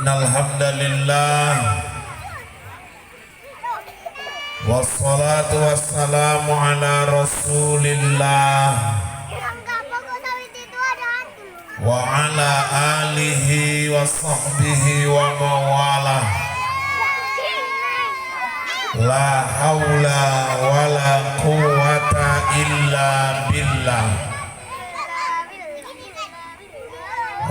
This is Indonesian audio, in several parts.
Innal hamdalillah wassalatu wassalamu ala rasulillah wa ala alihi wa sahbihi wa mawalah. La haula wa la quwwata illa billah.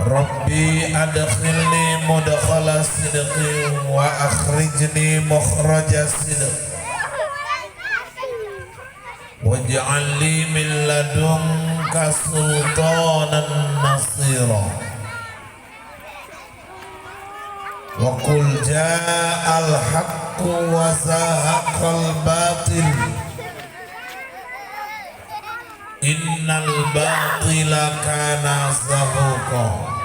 Rabbi adkhilni mudkhala sidqin wa akhrijni mukhraja sidq waj'al li min ladunka sultanan nasira. Wa qul ja'al haqqu wa zahaqal batil innal batila kana zahuqa.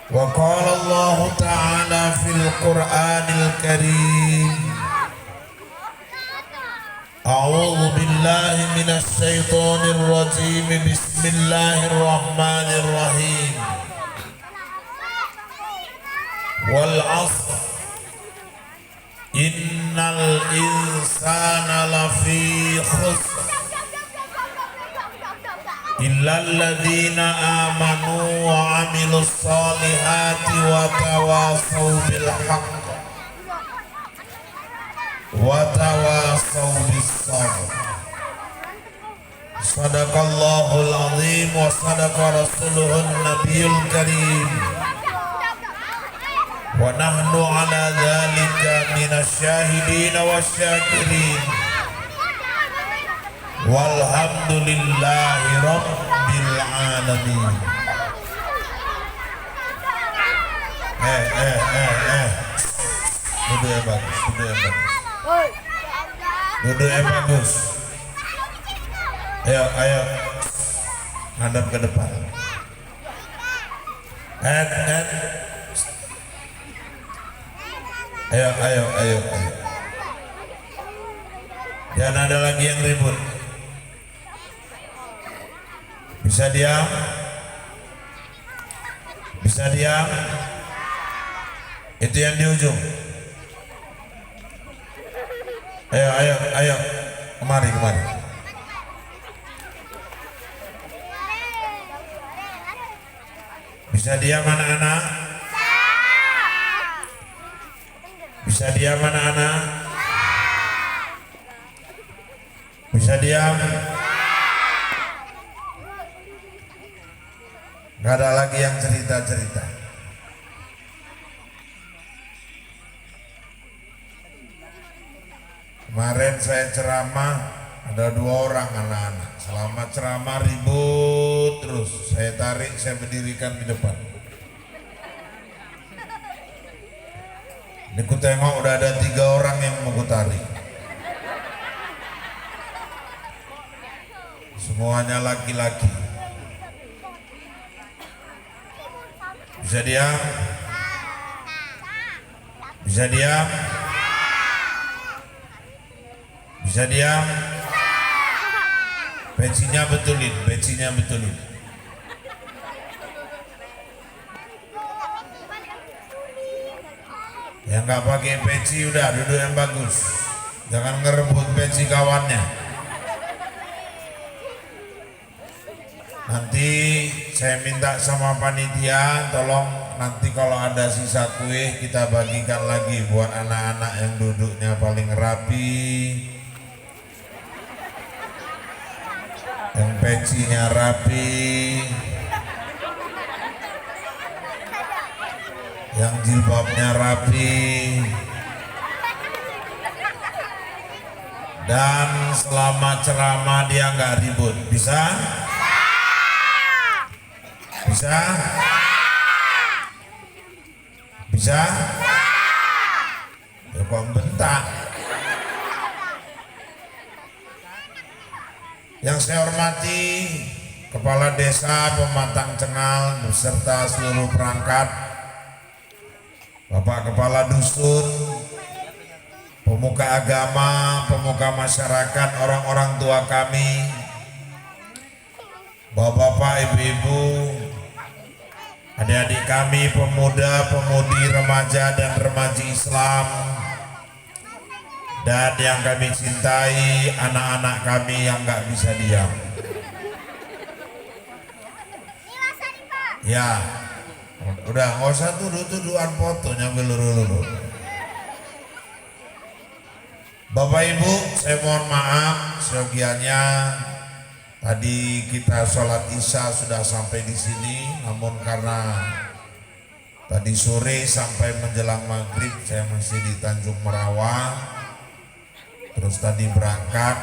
Wa qala Allah ta'ala fil Qur'anil Karim A'udzu billahi minasy syaithanir rajim. Bismillahirrahmanirrahim. Wal 'ashr innal insana lafi khusr illal ladzina amanu wa 'amilus solihati wa tawasaw bil haqq wa tawasaw bis sabr. Sadaqallahul azim wa sadaqa rasuluhun nabiyul karim wa nahnu ala dzalika minasyahidin wasyakirin walhamdulillahi rabbil alamin. Duduk yang bagus, duduk yang bagus. Ayo hadap ke depan. Ayo. Jangan ada lagi yang ribut. Bisa diam? Bisa diam? Itu yang di ujung. Ayo. Kemari. Bisa diam anak-anak? Bisa diam anak-anak? Bisa diam? Gak ada lagi yang cerita-cerita. Kemarin saya ceramah, ada 2 orang anak-anak. Selama ceramah ribut terus. Saya tarik, saya berdirikan di depan. Ini ku tengok udah ada 3 orang yang mau ku tarik. Semuanya laki-laki. Bisa diam? Bisa diam? Bisa diam? Pecinya betulin. Yang nggak pakai peci udah duduk yang bagus. Jangan ngerebut peci kawannya. Nanti saya minta sama panitia, tolong nanti kalau ada sisa kue kita bagikan lagi buat anak-anak yang duduknya paling rapi, yang pecinya rapi, yang jilbabnya rapi, dan selama ceramah dia nggak ribut. Bisa? Ya kok bentak. Yang saya hormati Kepala Desa Pematang Cengal beserta seluruh perangkat, Bapak Kepala Dusun, pemuka agama, pemuka masyarakat, orang-orang tua kami, bapak-bapak, ibu-ibu, adik-adik kami pemuda, pemudi, remaja dan remaji Islam, dan yang kami cintai anak-anak kami yang nggak bisa diam. Ya, udah nggak usah tuduh-tuduhan fotonya geluru-geluru. Bapak Ibu, saya mohon maaf seyogianya tadi kita sholat isya sudah sampai di sini, namun karena tadi sore sampai menjelang maghrib saya masih di Tanjung Merawang, terus tadi berangkat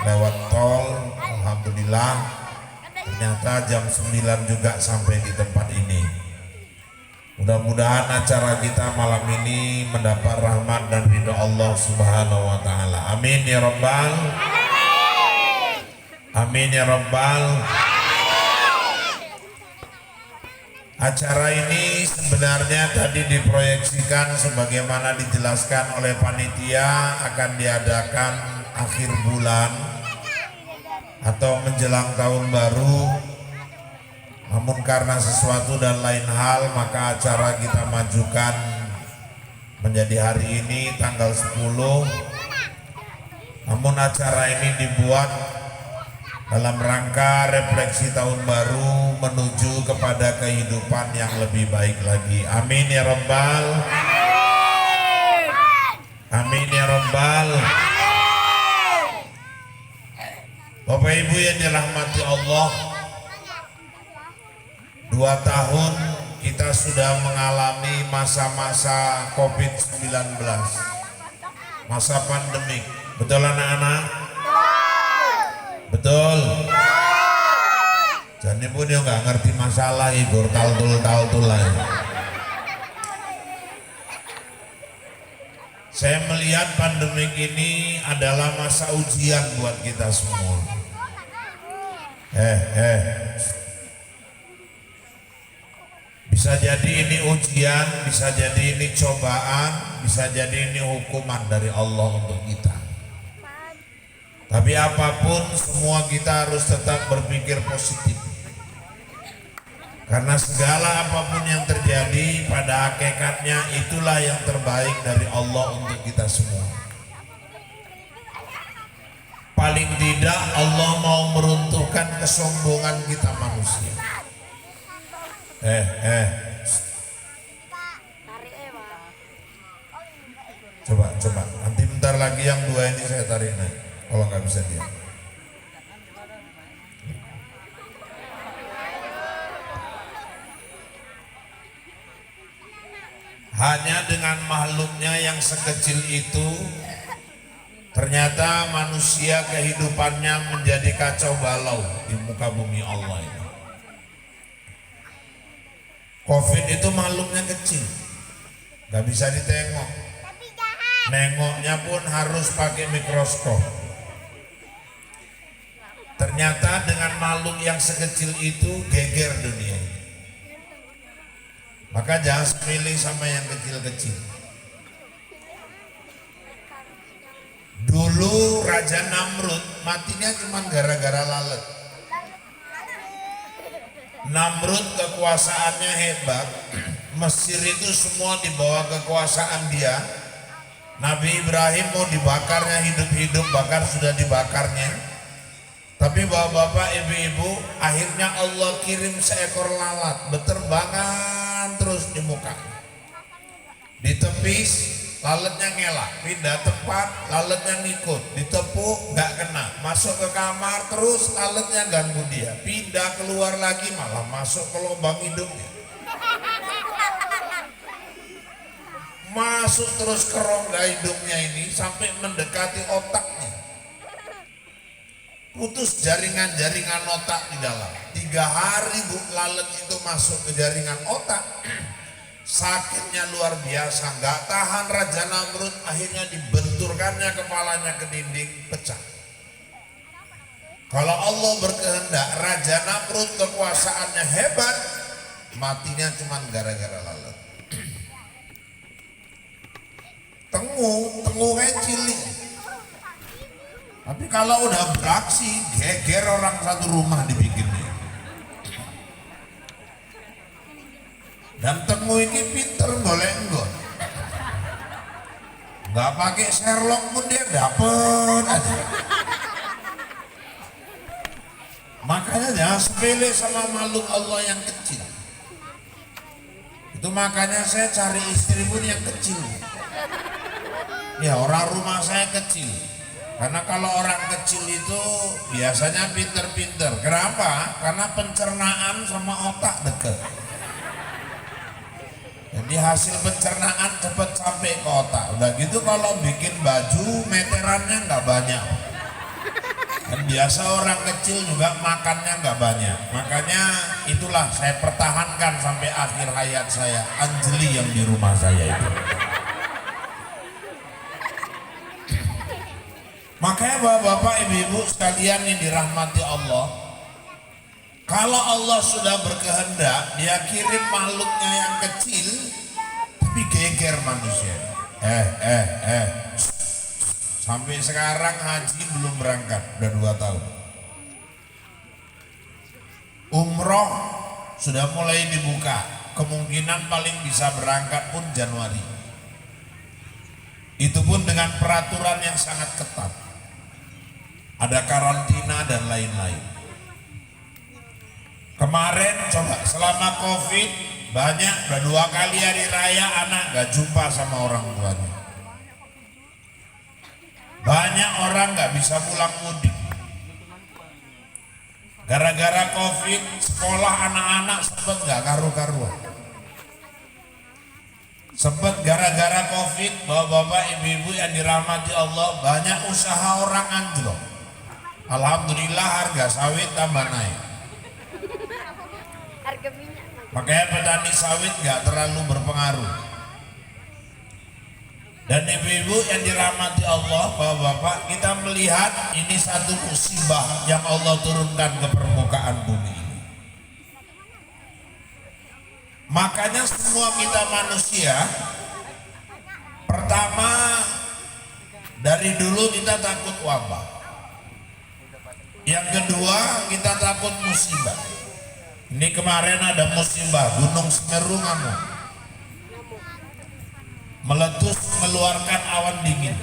lewat tol, alhamdulillah ternyata jam 9 juga sampai di tempat ini. Mudah-mudahan acara kita malam ini mendapat rahmat dan ridho Allah Subhanahu wa taala. Amin ya rabbal. Amin ya rabbal. Acara ini sebenarnya tadi diproyeksikan sebagaimana dijelaskan oleh panitia akan diadakan akhir bulan atau menjelang tahun baru, namun karena sesuatu dan lain hal maka acara kita majukan menjadi hari ini tanggal 10. Namun acara ini dibuat dalam rangka refleksi tahun baru menuju kepada kehidupan yang lebih baik lagi. Amin ya rabbal. Amin ya rabbal. Bapak Ibu yang dirahmati Allah, 2 tahun kita sudah mengalami masa-masa COVID-19, masa pandemik. Betul anak-anak? Betul. Jadi pun dia nggak ngerti masalah, Igor taltul lah. Saya melihat pandemik ini adalah masa ujian buat kita semua. Bisa jadi ini ujian, bisa jadi ini cobaan, bisa jadi ini hukuman dari Allah untuk kita. Tapi apapun, semua kita harus tetap berpikir positif. Karena segala apapun yang terjadi pada hakikatnya itulah yang terbaik dari Allah untuk kita semua. Paling tidak Allah mau meruntuhkan kesombongan kita manusia. Coba. Nanti bentar lagi yang 2 ini saya tarik naik. Kalau nggak bisa dia. Hanya dengan makhluknya yang sekecil itu, ternyata manusia kehidupannya menjadi kacau balau di muka bumi Allah ini. Covid itu makhluknya kecil, nggak bisa ditengok. Nengoknya pun harus pakai mikroskop. Ternyata dengan makhluk yang sekecil itu geger dunia. Maka jangan pilih sama yang kecil-kecil. Dulu Raja Namrud matinya cuma gara-gara lalat. Namrud kekuasaannya hebat. Mesir itu semua di bawah kekuasaan dia. Nabi Ibrahim mau dibakarnya hidup-hidup, bakar sudah dibakarnya. Tapi bapak-bapak, ibu-ibu, akhirnya Allah kirim seekor lalat berterbangan terus di muka. Ditepis, lalatnya ngelak, pindah tempat, lalatnya ngikut, ditepuk, nggak kena, masuk ke kamar terus lalatnya ganggu dia, pindah keluar lagi malah masuk ke lubang hidungnya, masuk terus ke rongga hidungnya ini sampai mendekati otaknya. Putus jaringan-jaringan otak di dalam. 3 hari lalat itu masuk ke jaringan otak. Sakitnya luar biasa, nggak tahan Raja Namrud, akhirnya dibenturkannya kepalanya ke dinding, pecah. Kalau Allah berkehendak Raja Namrud kekuasaannya hebat, matinya cuma gara-gara lalat. Tengu kayak cilik. Tapi kalau udah beraksi, geger orang satu rumah dibikinnya. Dan temu ini pinter golek nggon. Nggak pakai Sherlock pun dia dapet aja. Makanya jangan sepele sama makhluk Allah yang kecil. Itu makanya saya cari istri pun yang kecil. Ya orang rumah saya kecil. Karena kalau orang kecil itu biasanya pinter-pinter. Kenapa? Karena pencernaan sama otak deket. Jadi hasil pencernaan cepat sampai ke otak. Udah gitu kalau bikin baju meterannya nggak banyak. Dan biasa orang kecil juga makannya nggak banyak. Makanya itulah saya pertahankan sampai akhir hayat saya Anjeli yang di rumah saya itu. Makanya bapak-bapak, ibu-ibu sekalian yang dirahmati Allah, kalau Allah sudah berkehendak, dia kirim makhluknya yang kecil, tapi geger manusia. Sampai sekarang haji belum berangkat, udah 2 tahun. Umroh sudah mulai dibuka, kemungkinan paling bisa berangkat pun Januari. Itu pun dengan peraturan yang sangat ketat. Ada karantina dan lain-lain. Kemarin coba selama COVID banyak, udah 2 kali hari raya anak gak jumpa sama orang tuanya. Banyak orang gak bisa pulang mudik. Gara-gara COVID sekolah anak-anak sempat gak karu-karuan. Sempat gara-gara COVID bapak-bapak ibu-ibu yang dirahmati Allah banyak usaha orang anjlok. Alhamdulillah harga sawit tambah naik. Makanya petani sawit gak terlalu berpengaruh. Dan ibu-ibu yang dirahmati Allah, bapak-bapak, kita melihat ini satu musibah yang Allah turunkan ke permukaan bumi ini. Makanya semua kita manusia, pertama dari dulu kita takut wabah. Yang kedua kita takut musibah. Ini kemarin ada musibah Gunung Semeru ngamuk, meletus mengeluarkan awan dingin.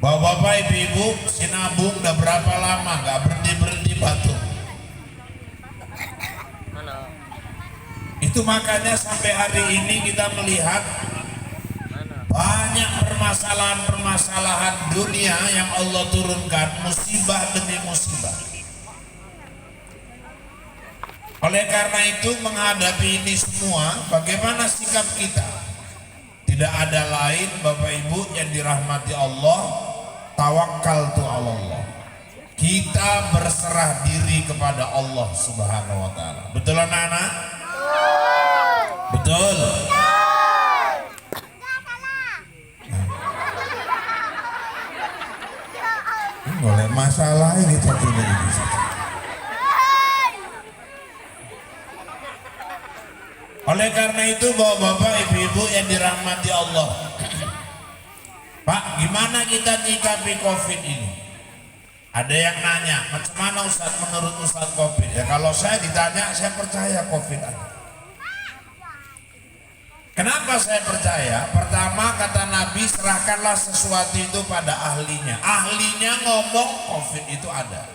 Bapak-bapak ibu-ibu, Sinabung udah berapa lama gak berhenti batuk. Itu makanya sampai hari ini kita melihat banyak permasalahan-permasalahan dunia yang Allah turunkan, musibah demi musibah. Oleh karena itu menghadapi ini semua, bagaimana sikap kita? Tidak ada lain Bapak Ibu yang dirahmati Allah, tawakkaltu 'ala Allah. Kita berserah diri kepada Allah Subhanahu wa taala. Betul anak-anak? Betul. Ini boleh masalah ini satu ini. Oleh karena itu bapak-bapak ibu-ibu yang dirahmati Allah, Pak, gimana kita nyikapi COVID ini? Ada yang nanya, macam mana Ustaz menurut Ustaz COVID? Ya kalau saya ditanya, saya percaya COVID ada. Kenapa saya percaya? Pertama kata Nabi, serahkanlah sesuatu itu pada ahlinya. Ahlinya ngomong COVID itu ada.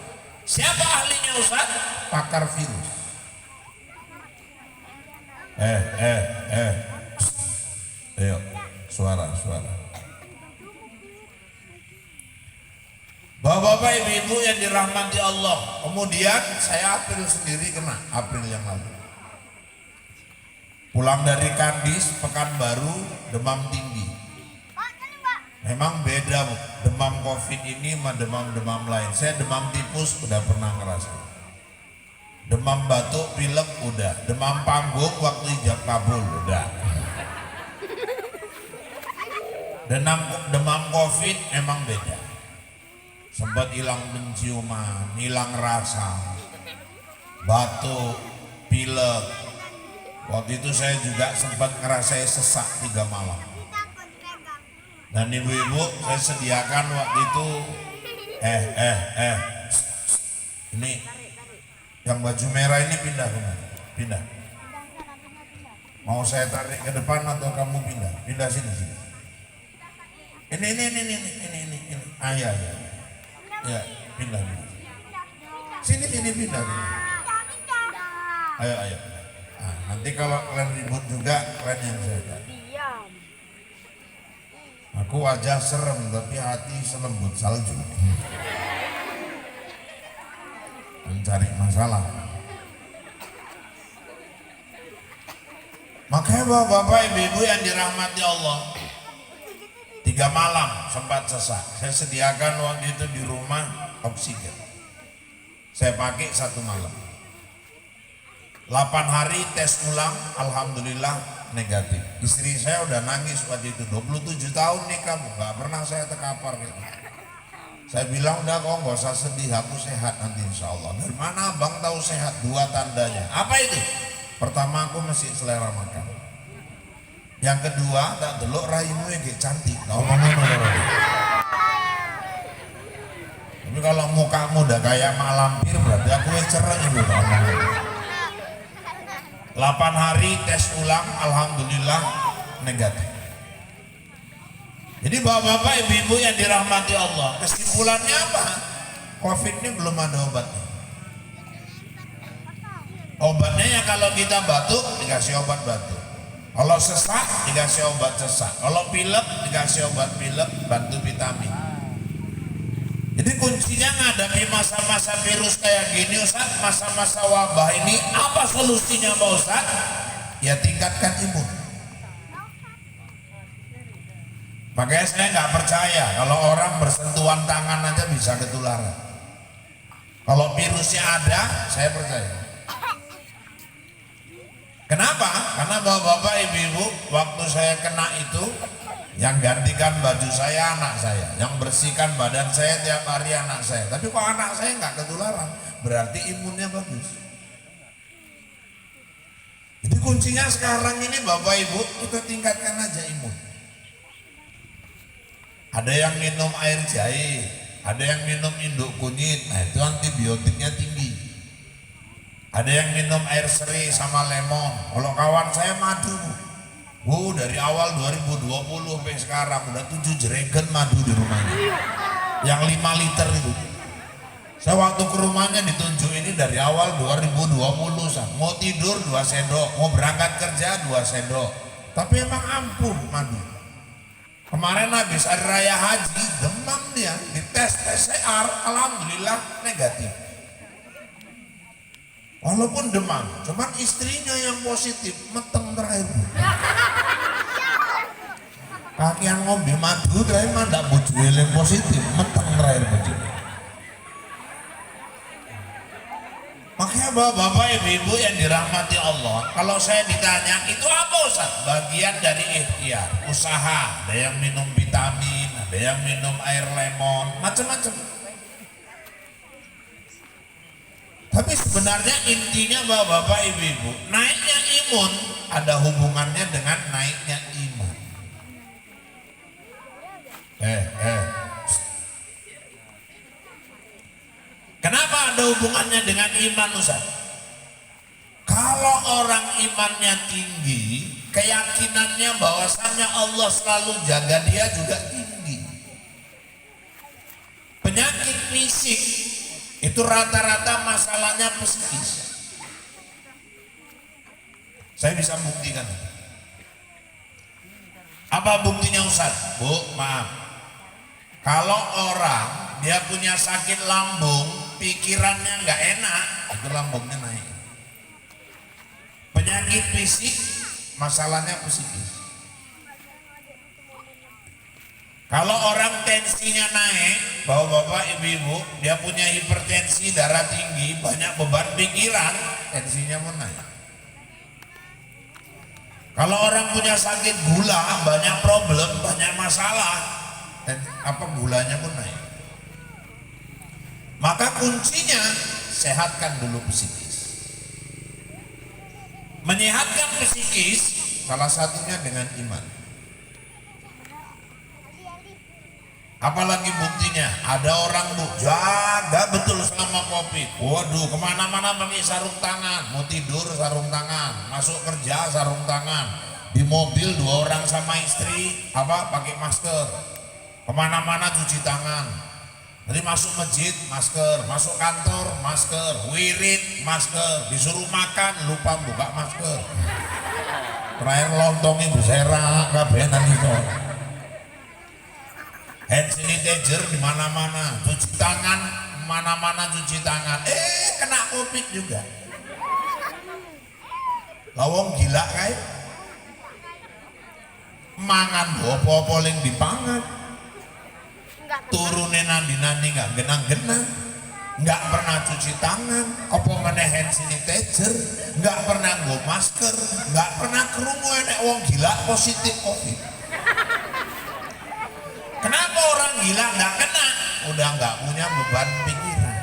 Siapa ahlinya Ustaz? Pakar virus. Ayo, suara. Bapak-bapak ibu-ibu yang dirahmati Allah. Kemudian saya April sendiri kena, April yang lalu. Pulang dari Kandis, Pekanbaru, demam tinggi. Memang beda Bu, demam COVID ini sama demam-demam lain. Saya demam tipus udah pernah ngerasa. Demam batuk, pilek udah. Demam panggung waktu ijab kabul udah. Demam COVID emang beda. Sempat hilang penciuman, hilang rasa, batuk, pilek. Waktu itu saya juga sempat ngerasain sesak 3 malam. Dan ibu-ibu saya sediakan waktu itu ini yang baju merah ini pindah. Mau saya tarik ke depan atau kamu pindah? Pindah sini sini. Ini. Ah ya. Ya, pindah. Sini pindah. Ayo. Nah, nanti kalau kalian ribut juga, kalian yang saya tarik. Aku wajah serem tapi hati selembut salju. Mencari masalah. Makanya bapak-bapak, ibu-ibu yang dirahmati Allah, 3 malam sempat sesak. Saya sediakan waktu itu di rumah oksigen. Saya pakai 1 malam. 8 hari tes ulang, alhamdulillah negatif. Istri saya udah nangis waktu itu, 27 tahun nih kamu, gak pernah saya terkapar gitu. Saya bilang udah kok gak usah sedih, aku sehat nanti insya Allah. Dari mana abang tahu sehat? 2 tandanya. Apa itu? Pertama, aku masih selera makan. Yang kedua, tak delok raimu yang cantik. Tapi kalau mukamu udah kayak mak lampir, berarti aku yang cerah ibu. 8 hari tes ulang, alhamdulillah negatif. Jadi bapak-bapak, ibu-ibu yang dirahmati Allah, kesimpulannya apa? Covid ini belum ada obatnya. Obatnya ya kalau kita batuk dikasih obat batuk, kalau sesak dikasih obat sesak, kalau pilek dikasih obat pilek, bantu vitamin. Jadi kuncinya menghadapi masa-masa virus kayak gini Ustaz, masa-masa wabah ini, apa solusinya Pak Ustaz? Ya tingkatkan imun. Makanya saya nggak percaya kalau orang bersentuhan tangan aja bisa ketularan. Kalau virusnya ada, saya percaya. Kenapa? Karena bapak-bapak, ibu-ibu, waktu saya kena itu, yang gantikan baju saya anak saya, yang bersihkan badan saya tiap hari anak saya. Tapi kok anak saya nggak ketularan, berarti imunnya bagus. Jadi kuncinya sekarang ini bapak ibu, kita tingkatkan aja imun. Ada yang minum air jahe, ada yang minum induk kunyit, nah itu antibiotiknya tinggi. Ada yang minum air seri sama lemon. Kalau kawan saya madu, dari awal 2020 sampai sekarang udah 7 jerigen madu di rumahnya, yang 5 liter itu. Saya waktu ke rumahnya ditunjuk ini dari awal 2020, mau tidur 2 sendok, mau berangkat kerja 2 sendok. Tapi emang ampuh madu. Kemarin habis hari raya haji, demam dia, dites PCR, alhamdulillah negatif. Walaupun demam, cuman istrinya yang positif, meteng terakhir. Kakian ngombe madu terakhir mah ndak bujui yang positif, meteng terakhir bujui. Makanya bapak-bapak, ibu-ibu yang dirahmati Allah, kalau saya ditanya itu apa Ustaz? Bagian dari ikhtiar, usaha. Ada yang minum vitamin, ada yang minum air lemon, macam-macam. Tapi sebenarnya intinya bapak-bapak, ibu-ibu, naiknya imun ada hubungannya dengan naiknya iman. Kenapa ada hubungannya dengan iman Ustaz? Kalau orang imannya tinggi, keyakinannya bahwasannya Allah selalu jaga dia juga tinggi. Penyakit fisik itu rata-rata masalahnya psikis. Saya bisa buktikan. Apa buktinya Ustaz? Bu, maaf. Kalau orang dia punya sakit lambung, pikirannya nggak enak, itu lambungnya naik. Penyakit fisik, masalahnya psikis. Kalau orang tensinya naik, bapak-bapak, ibu-ibu, dia punya hipertensi, darah tinggi, banyak beban pikiran, tensinya pun naik. Kalau orang punya sakit gula, banyak problem, banyak masalah, gulanya pun naik. Maka kuncinya sehatkan dulu psikis. Menyehatkan psikis salah satunya dengan iman. Apalagi buktinya, ada orang bu jaga betul selama COVID. Waduh, kemana-mana pakai sarung tangan, mau tidur sarung tangan, masuk kerja sarung tangan, di mobil 2 orang sama istri pakai masker, kemana-mana cuci tangan. Jadi masuk masjid masker, masuk kantor masker, wirid masker, disuruh makan lupa buka masker. Terakhir lontongnya beserak kabehan itu. Hand sanitizer di mana-mana, cuci tangan mana-mana cuci tangan. Kena COVID juga. Lawong gila kayak mangan apa-apa yang dipangan. Turunin nandi-nandi nggak genang-genang, nggak pernah cuci tangan, apa mana hand sanitizer, nggak pernah nggo masker, nggak pernah krungu enek wong gila positif COVID. Kenapa orang gila nggak kena? Udah nggak punya beban pikiran.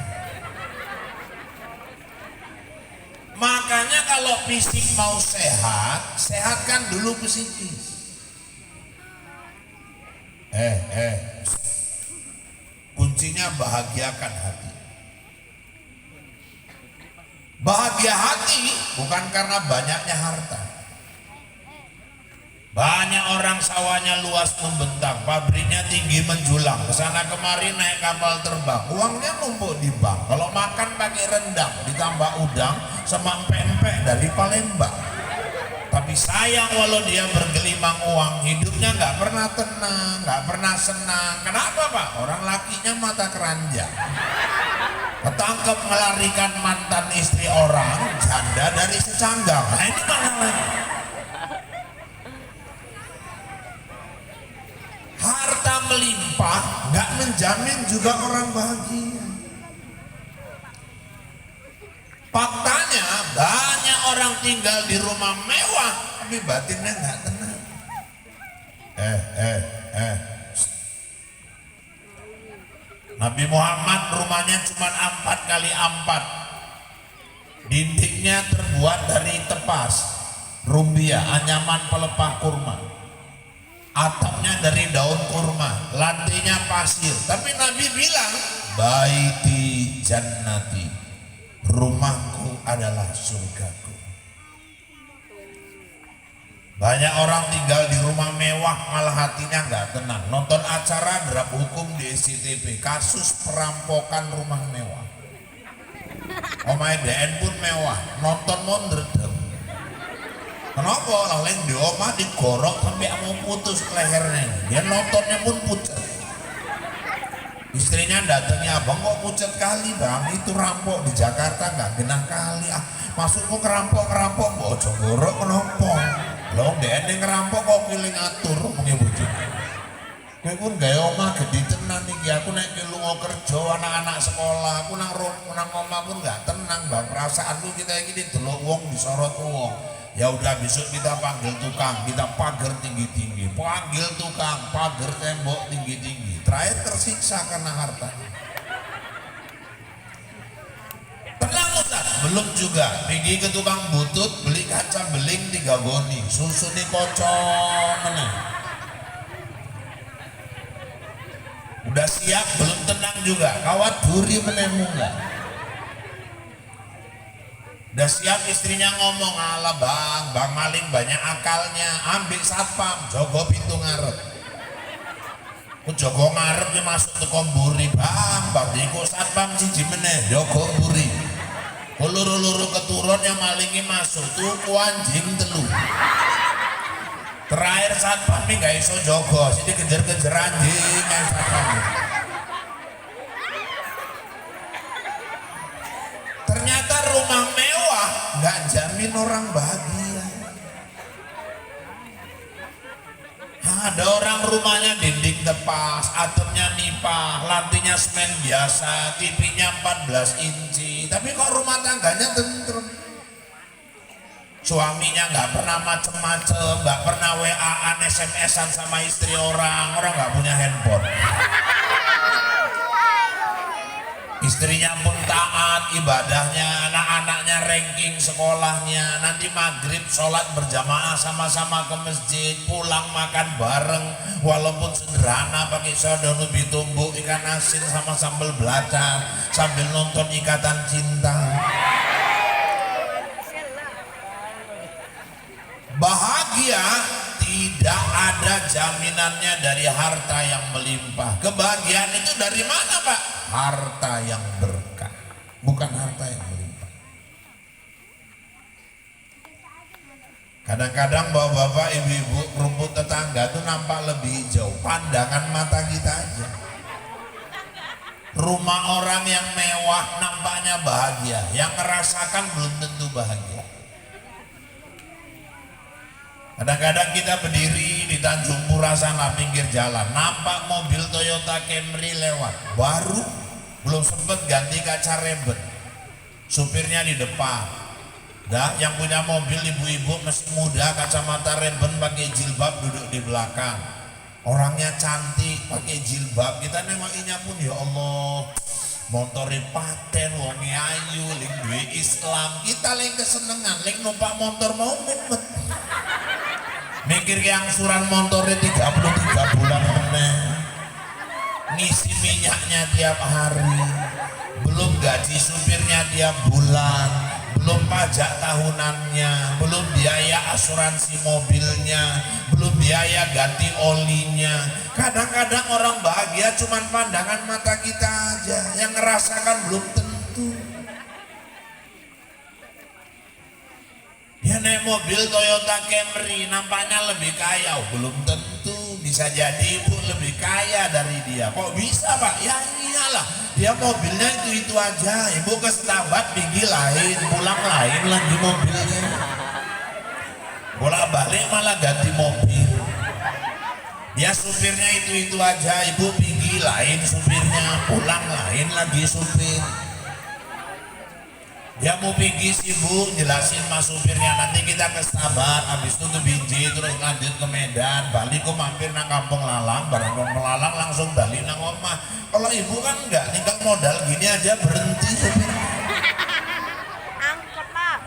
Makanya kalau fisik mau sehat, sehatkan dulu psikis. Kuncinya bahagiakan hati. Bahagia hati bukan karena banyaknya harta. Banyak orang sawahnya luas membentang, pabriknya tinggi menjulang, kesana kemari naik kapal terbang, uangnya numpuk di bank. Kalau makan pakai rendang, ditambah udang sama empek-empek dari Palembang. Tapi sayang walau dia bergelimang uang, hidupnya nggak pernah tenang, nggak pernah senang. Kenapa Pak? Orang lakinya mata keranjang. Ketangkep melarikan mantan istri orang, janda dari secanggang. Nah ini masalahnya. Harta melimpah nggak menjamin juga orang bahagia. Faktanya banyak orang tinggal di rumah mewah tapi batinnya nggak tenang. Nabi Muhammad rumahnya cuma 4x4, dindingnya terbuat dari tepas, rumbia, anyaman pelepah kurma, atapnya dari daun kurma, lantainya pasir. Tapi Nabi bilang, baiti jannati, rumahku adalah surgaku. Banyak orang tinggal di rumah mewah malah hatinya nggak tenang. Nonton acara derap hukum di SCTV, kasus perampokan rumah mewah. Omae DN pun mewah, nonton mondredem. Kenapa? Lalu di omah digorok sampai mau putus lehernya. Dia nontonnya pun pucat. Istrinya datangnya, abang kok pucat kali bang, itu rampok di Jakarta nggak genah kali. Masukmu kerampok ojo gorok kenapa? Lo DN yang ngerampok kok pilih ngatur mungkin bujuk. Kowe pun gaya omah gede tenan iki, aku nek lunga kerja anak-anak sekolah, aku nang omah pun nggak tenang bang. Perasaanku kita ini delok wong disorot wong. Ya udah besok kita panggil tukang, kita pagar tinggi-tinggi, panggil tukang, pagar tembok tinggi-tinggi. Terakhir tersiksa karena harta. Tenang Ustaz, belum juga. Pergi ke tukang butut, beli kaca beling 3 goni, susu nih kocok nih. Udah siap, belum tenang juga. Kawat duri menemu enggak? Udah siap, istrinya ngomong, ala bang maling banyak akalnya, ambil satpam, jogo pintu ngarep. Ku jogo ngarep dia masuk ke komburi, bang diku satpam siji meneh, jogo buri. Ku luru-luru keturunnya malingi masuk, tuku anjing telu. Terakhir satpam ini gak iso jogo, sini kejar-kejar anjing yang satpam. Ternyata rumah mewah nggak jamin orang bahagia. Ada orang rumahnya dinding tepas, atapnya nipah, lantainya semen biasa, TV-nya 14 inci, tapi kok rumah tangganya tentrem. Suaminya nggak pernah macem-macem, nggak pernah WA-an, SMS-an sama istri orang nggak punya handphone. Istrinya pun taat, ibadahnya, anak-anaknya ranking sekolahnya, nanti maghrib sholat berjamaah sama-sama ke masjid, pulang makan bareng walaupun sederhana pakai sodono bitumbuk ikan asin sama sambal belacan sambil nonton Ikatan Cinta. Bahagia tidak ada jaminannya dari harta yang melimpah. Kebahagiaan itu dari mana, Pak? Harta yang berkah, bukan harta yang melimpah. Kadang-kadang bapak-bapak, ibu-ibu, rumput tetangga itu nampak lebih hijau, pandangan mata kita aja. Rumah orang yang mewah nampaknya bahagia, yang merasakan belum tentu bahagia. Kadang-kadang kita berdiri di Tanjung Pura sana pinggir jalan, nampak mobil Toyota Camry lewat, baru belum sempat ganti kaca reben, supirnya di depan. Dah, yang punya mobil ibu-ibu masih muda, kacamata reben, pakai jilbab, duduk di belakang. Orangnya cantik, pakai jilbab. Kita nengokinya pun ya Allah, montore paten, wonge ayu, ling duwe Islam. Kita leng kesenengan, leng numpak motor mau mumet. Mikir ke angsuran motornya 33 bulan meneh, ngisi minyaknya tiap hari, belum gaji supirnya tiap bulan, belum pajak tahunannya, belum biaya asuransi mobilnya, belum biaya ganti olinya. Kadang-kadang orang bahagia cuman pandangan mata kita aja, yang ngerasakan belum tentu. Ya naik mobil Toyota Camry nampaknya lebih kaya, belum tentu. Bisa jadi ibu lebih kaya dari dia. Kok bisa, Pak? Ya iyalah, dia mobilnya itu aja. Ibu ke Stabat pergi lain, pulang lain lagi mobilnya. Bolak-balik malah ganti mobil. Dia supirnya itu aja, ibu pergi lain supirnya, pulang lain lagi supir. Dia mau pergi sibuk jelasin mas supirnya, nanti kita ke Stabat, habis itu ke Binjai, terus lanjut ke Medan, balik kok mampir nang Kampung Lalang, bareng Melalang langsung balik nang omah. Kalau ibu kan enggak, tinggal modal gini aja berhenti supirnya. Angkot lah.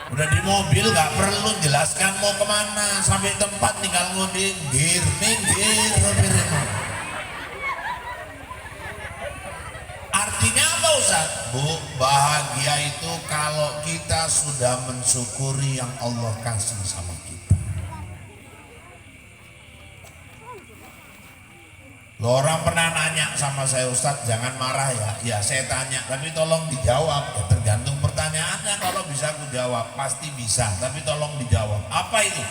Udah di mobil nggak perlu jelaskan mau kemana, sampai tempat tinggal ngoding, minggir supirnya. Artinya apa Ustaz? Bu, bahagia itu kalau kita sudah mensyukuri yang Allah kasih sama kita. Loh, orang pernah nanya sama saya, Ustaz jangan marah ya. Ya saya tanya, tapi tolong dijawab. Ya tergantung pertanyaannya, kalau bisa aku jawab pasti bisa, tapi tolong dijawab. Apa itu?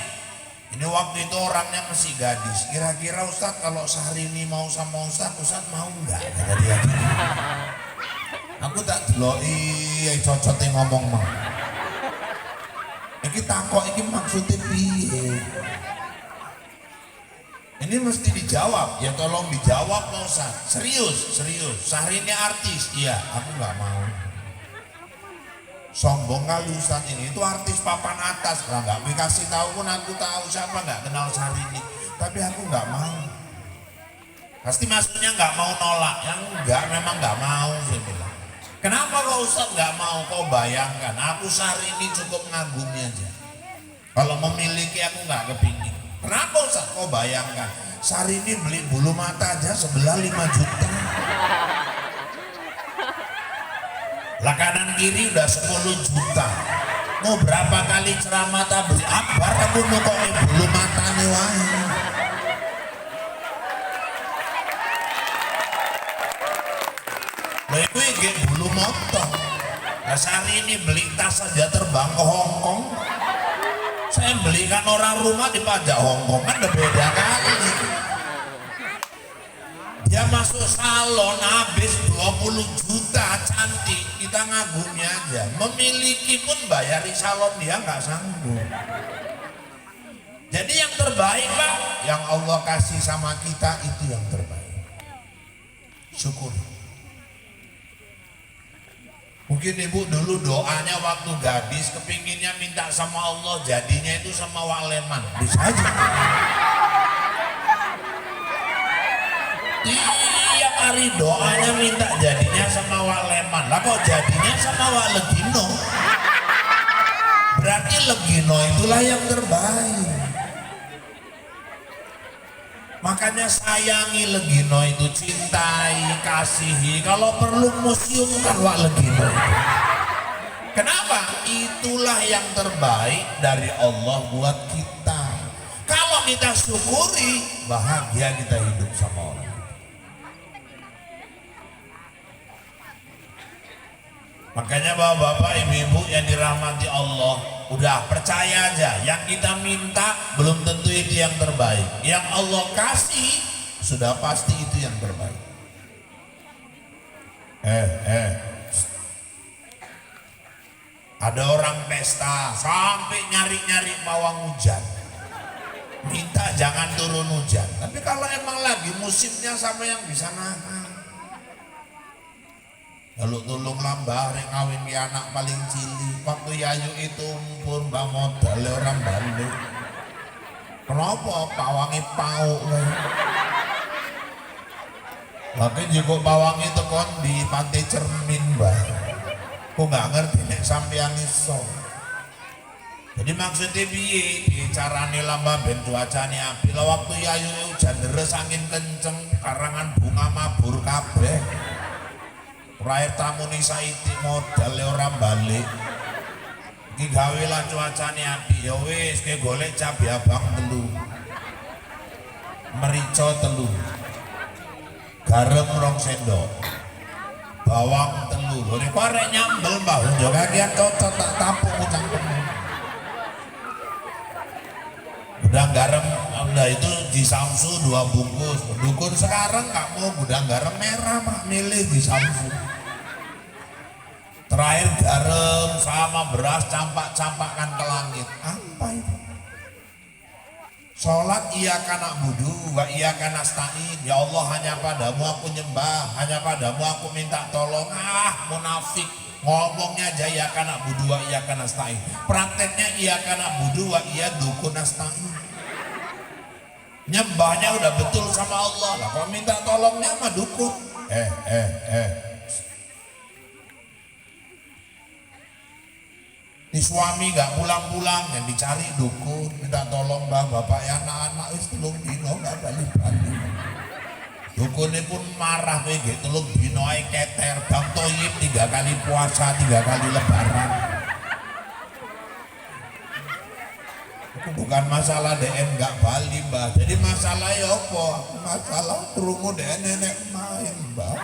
Ini waktu itu orangnya masih gadis. Kira-kira Ustadz kalau Syahrini mau sama Ustadz, Ustadz mau nggak? Kata dia. Aku tak deloi, cocok ngomong mah. Iki takok, iki maksudnya piye? Ini mesti dijawab. Ya tolong dijawab Pak Ustadz. Serius. Syahrini artis? Iya, aku nggak mau. Sombong kali Ustadz ini, itu artis papan atas lah, nggak dikasih tahu pun aku tahu, siapa nggak kenal Syahrini, tapi aku nggak mau. Pasti maksudnya nggak mau nolak, yang enggak memang nggak mau. Saya bilang, kenapa kok Ustadz nggak mau? Kau bayangkan, aku Syahrini cukup ngagumi aja, kalau memiliki aku nggak kepingin. Kenapa Ustadz? Kau bayangkan, Syahrini beli bulu mata aja sebelah 5 juta. Lah kanan kiri udah 10 juta. Mau berapa kali ceramah tak beli akbar, aku nukokin bulu mata nih wae. Lah itu ya bulu motong. Lah sehari ini beli tas saja terbang ke Hongkong. Saya belikan orang rumah di pajak Hongkong, kan udah beda kali. Dia masuk salon habis 20 juta, cantik, kita ngagumnya aja. Memiliki pun bayari salon dia nggak sanggup. Jadi yang terbaik Pak, yang Allah kasih sama kita itu yang terbaik. Syukur. Mungkin ibu dulu doanya waktu gadis kepinginnya minta sama Allah, jadinya itu sama Wak Leman. Bisa aja. Tiap hari doanya minta jadinya sama Wak Leman. Lah kok jadinya sama Wak Legino? Berarti Legino itulah yang terbaik. Makanya sayangi Legino itu, cintai, kasihi. Kalau perlu museumkan Wak Legino. Kenapa? Itulah yang terbaik dari Allah buat kita. Kalau kita syukuri, bahagia kita hidup sama orang. Makanya bapak-bapak, ibu-ibu yang dirahmati Allah, udah percaya aja, yang kita minta belum tentu itu yang terbaik. Yang Allah kasih sudah pasti itu yang terbaik. Ada orang pesta sampai nyari-nyari pawang hujan, minta jangan turun hujan. Tapi kalau emang lagi musimnya sama yang bisa nahan. Lalu tolong lambah rek kawin ki anak paling cilik. Waktu Yayu itu pun mbak modal orang balik. Kenapa pawangi pau lah? Tapi juga pawang itu kon di pantai Cermin mbak. Aku nggak ngerti nek sampean iso. Jadi maksudnya piye? Carane lambah ben cuacane apik. Lah waktu Yayu hujan deres angin kenceng, karangan bunga mabur kabeh. Rakyat tamu nih saiti modal orang balik. Iki gawe lah cuacane apik ya wis ke golek cabai abang telu. Merica telu. Garam 2 sendok. Bawang telu. Lho nek arek nyambel mbah yo kagian cocok tak tampung cangkemmu. Gudang garam anda itu di Samsu 2 bungkus. Dukun sekarang nggak mau gudang garam merah mak, milih di Samsu. Terakhir garam sama beras campak-campakkan ke langit. Apa itu? Sholat iya kana budu wa iya kana stain. Ya Allah, hanya padamu aku nyembah, hanya padamu aku minta tolong. Munafik. Ngomongnya aja iya kana budu wa iya kana stain. Prakteknya iya kana budu wa iya dukun stain. Nyembahnya udah betul sama Allah lah, kalau minta tolongnya sama dukun. Ini suami gak pulang-pulang, yang dicari dukun, minta tolong mbah bapak ya anak-anak wis 3 dino gak balik-balik. Dukun ini pun marah gitu, 3 dino ae keter, Bang Toyib 3 kali puasa, 3 kali lebaran. Bukan masalah DN gak balik mbak, jadi masalah ya apa? Masalah kerungu DN nenek main mbak.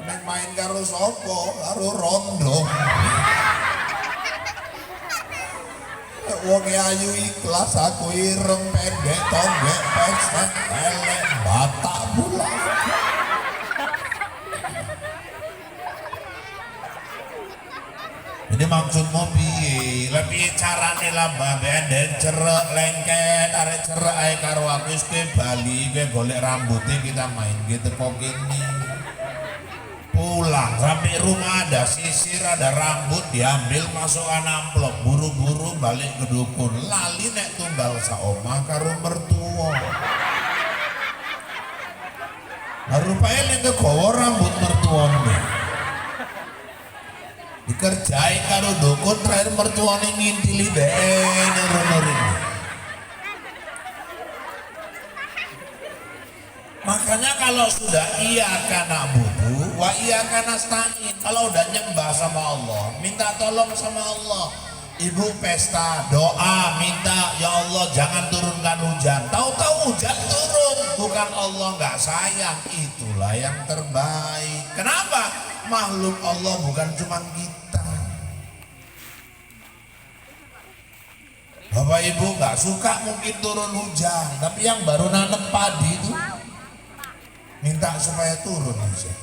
Nek main karo sopo, karo rondo. Wong ayu ikhlas, aku ireng pendek tonggek pesek elek batak bulan. Jadi maksudmu piye? Lebih carane lambah benden cerek lengket, arek cerek ae karo aku wis kowe bali, kowe golek rambutnya kita main gitu kok gini. Pulang sampai rumah ada sisir, ada rambut diambil masukkan amplop, buru-buru balik ke dukun. Lali nek tunggal saomah karo mertua. Nah rupanya nek kegawa rambut mertuane. Dikerjai karo dukun, terakhir mertuane ngintili dene rumah. Makanya kalau sudah iya kana budu wa iya kana stain, kalau udah nyembah sama Allah, minta tolong sama Allah. Ibu pesta doa minta ya Allah jangan turunkan hujan, tahu-tahu hujan turun. Bukan Allah nggak sayang, itulah yang terbaik. Kenapa? Makhluk Allah bukan cuma kita. Bapak Ibu nggak suka mungkin turun hujan, tapi yang baru nanam padi itu minta supaya turun hujan.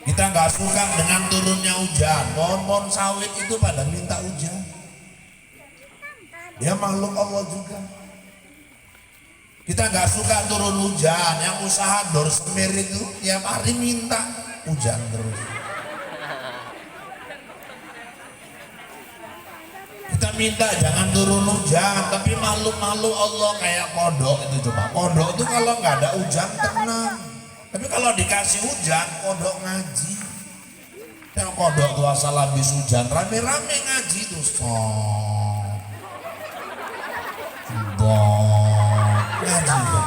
Kita nggak suka dengan turunnya hujan. Pohon-pohon sawit itu pada minta hujan. Dia makhluk Allah juga. Kita nggak suka turun hujan. Yang usaha dor semir itu tiap hari minta hujan terus. Kita minta jangan turun hujan, tapi makhluk-makhluk Allah kayak kodok itu coba. Kodok itu kalau nggak ada hujan tenang. Tapi kalau dikasih hujan, kodok ngaji. Yang kodok tuh asal habis hujan, rame-rame ngaji tuh. Stop. Ngaji tuh.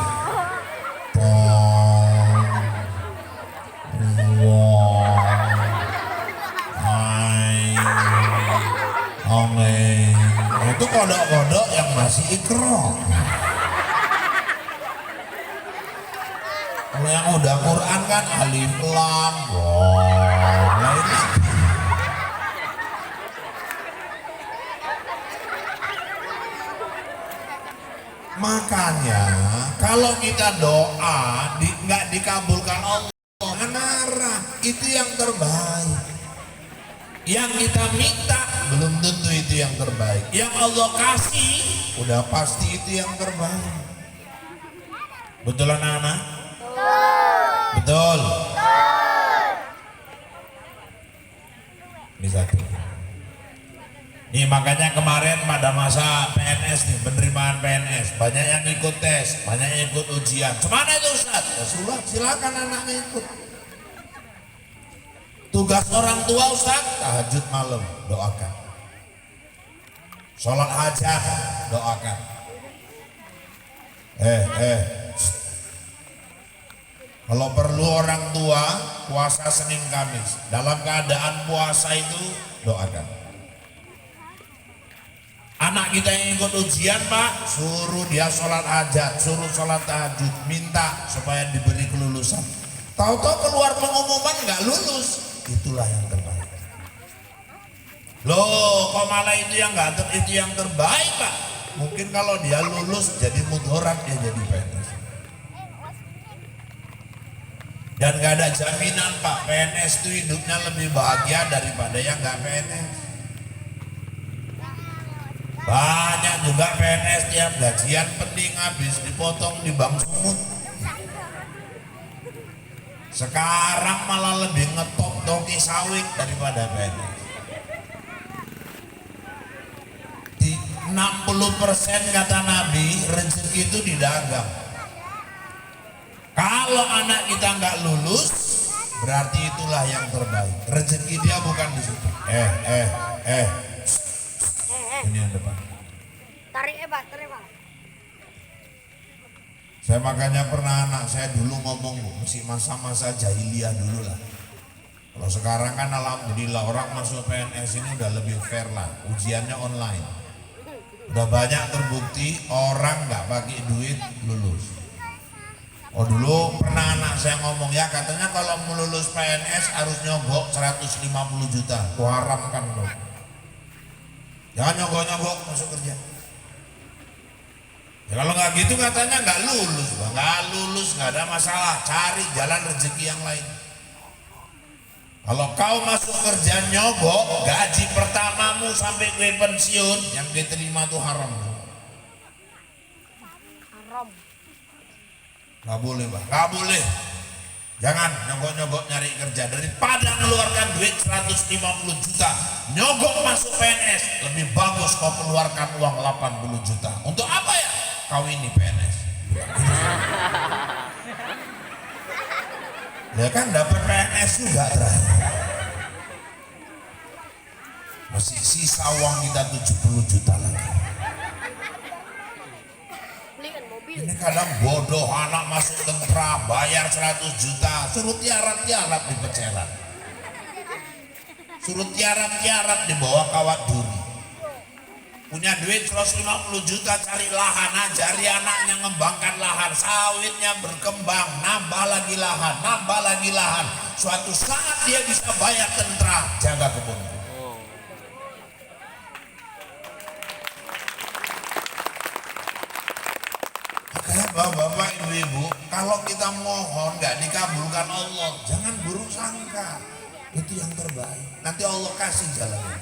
Itu kodok-kodok yang masih ikro. Kalau yang udah Quran kan alif lam lain lagi. Makanya kalau kita doa nggak dikabulkan Allah, marah. Itu yang terbaik. Yang kita minta belum tentu itu yang terbaik. Yang Allah kasih udah pasti itu yang terbaik. Betul anak-anak? Betul. Ini satu. Nih makanya kemarin pada masa PNS nih, penerimaan PNS, banyak yang ikut tes, banyak yang ikut ujian. Kemana itu Ustaz? Ya sudah, silakan anaknya ikut. Tugas orang tua Ustaz, tahajud malam, doakan. Sholat hajat, doakan. Kalau perlu orang tua, puasa Senin Kamis. Dalam keadaan puasa itu, doakan. Anak kita yang ikut ujian Pak, suruh dia sholat hajat, suruh sholat tahajud, minta supaya diberi kelulusan. Tahu-tahu keluar pengumuman nggak lulus, itulah yang terbaik. Loh, kok malah itu yang nggak itu yang terbaik Pak? Mungkin kalau dia lulus jadi mudhorat, dia jadi PNS. Dan nggak ada jaminan Pak, PNS itu hidupnya lebih bahagia daripada yang nggak PNS. Banyak juga PNS tiap gajian penting habis dipotong di bank sumut. Sekarang malah lebih ngetop toki sawit daripada PNS. Di 60% kata Nabi rezeki itu di dagang. Kalau anak kita nggak lulus, berarti itulah yang terbaik. Rezeki dia bukan di situ. Ini yang depan. Tarik Pak, tarik Pak. Saya makanya pernah anak saya dulu ngomong, masih masa-masa jahiliyah dulu lah. Kalau sekarang kan alhamdulillah orang masuk PNS ini udah lebih fair lah, ujiannya online. Udah banyak terbukti orang nggak pakai duit lulus. Oh dulu pernah anak saya ngomong ya katanya kalau mau lulus PNS harus nyogok 150 juta. Wah haram kan loh. Jangan nyogok-nyogok masuk kerja. Ya kalau nggak gitu katanya nggak lulus, nggak ada masalah. Cari jalan rezeki yang lain. Kalau kau masuk kerja nyogok, gaji pertamamu sampai gue pensiun, yang gue terima tuh haram. Haram. Nggak boleh Pak, nggak boleh. Jangan nyogok-nyogok nyari kerja. Daripada mengeluarkan duit 150 juta nyogok masuk PNS, lebih bagus kau keluarkan uang 80 juta. Untuk apa ya? Kau ini PNS. Ya kan dapat PNS juga terakhir. Masih sisa uang kita 70 juta lagi. Ini kadang bodoh anak masuk tentara bayar 100 juta suruh tiarap-tiarap di Peceran, suruh tiarap-tiarap di bawah kawat duri. Punya duit 150 juta cari lahan, ajari anaknya ngembangkan lahan, sawitnya berkembang, nambah lagi lahan. Suatu saat dia bisa bayar tentara jaga kebun. Bapak-bapak, ibu-ibu, kalau kita mohon nggak dikabulkan Allah, jangan buruk sangka. Itu yang terbaik. Nanti Allah kasih jalannya.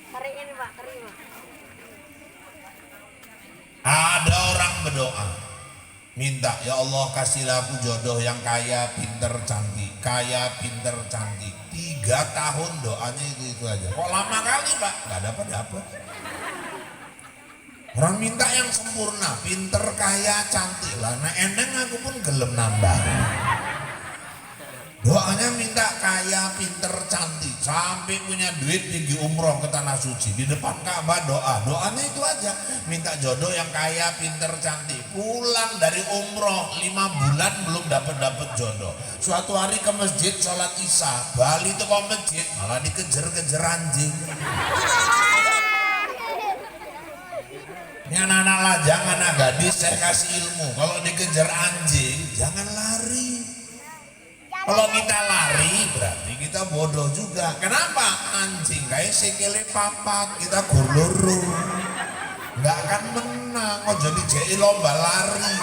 Tarik ini Pak, tarik Pak. Ada orang berdoa, minta ya Allah kasihlah aku jodoh yang kaya, pinter, cantik. 3 tahun doanya itu aja. Kok lama kali Pak? Nggak dapat. Orang minta yang sempurna, pinter, kaya, cantik lah. Nah endeng aku pun gelem nambah. Doanya minta kaya, pinter, cantik, sampai punya duit pergi umroh ke tanah suci. Di depan Ka'bah doanya itu aja. Minta jodoh yang kaya, pinter, cantik. Pulang dari umroh 5 bulan belum dapat jodoh. Suatu hari ke masjid sholat isya, balik tuh ke masjid malah dikejar-kejar anjing. Ini anak-anak lajang, anak gadis saya kasih ilmu. Kalau dikejar anjing jangan lari. Kalau kita lari berarti kita bodoh juga. Kenapa? Anjing kayak sikile papat, kita guluru. Nggak akan menang. Oh jadi jadi lomba lari.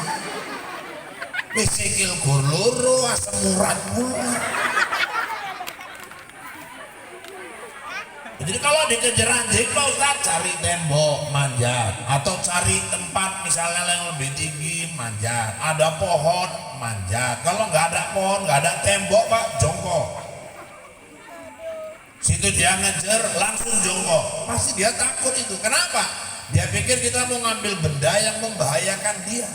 Wis sikil guluru asam urat pula. Jadi kalau dikejar anjing Pak Ustaz cari tembok manjat, atau cari tempat misalnya yang lebih tinggi manjat, ada pohon manjat. Kalau nggak ada pohon, nggak ada tembok Pak, jongkok. Situ dia ngejar langsung jongkok, pasti dia takut itu. Kenapa? Dia pikir kita mau ngambil benda yang membahayakan dia.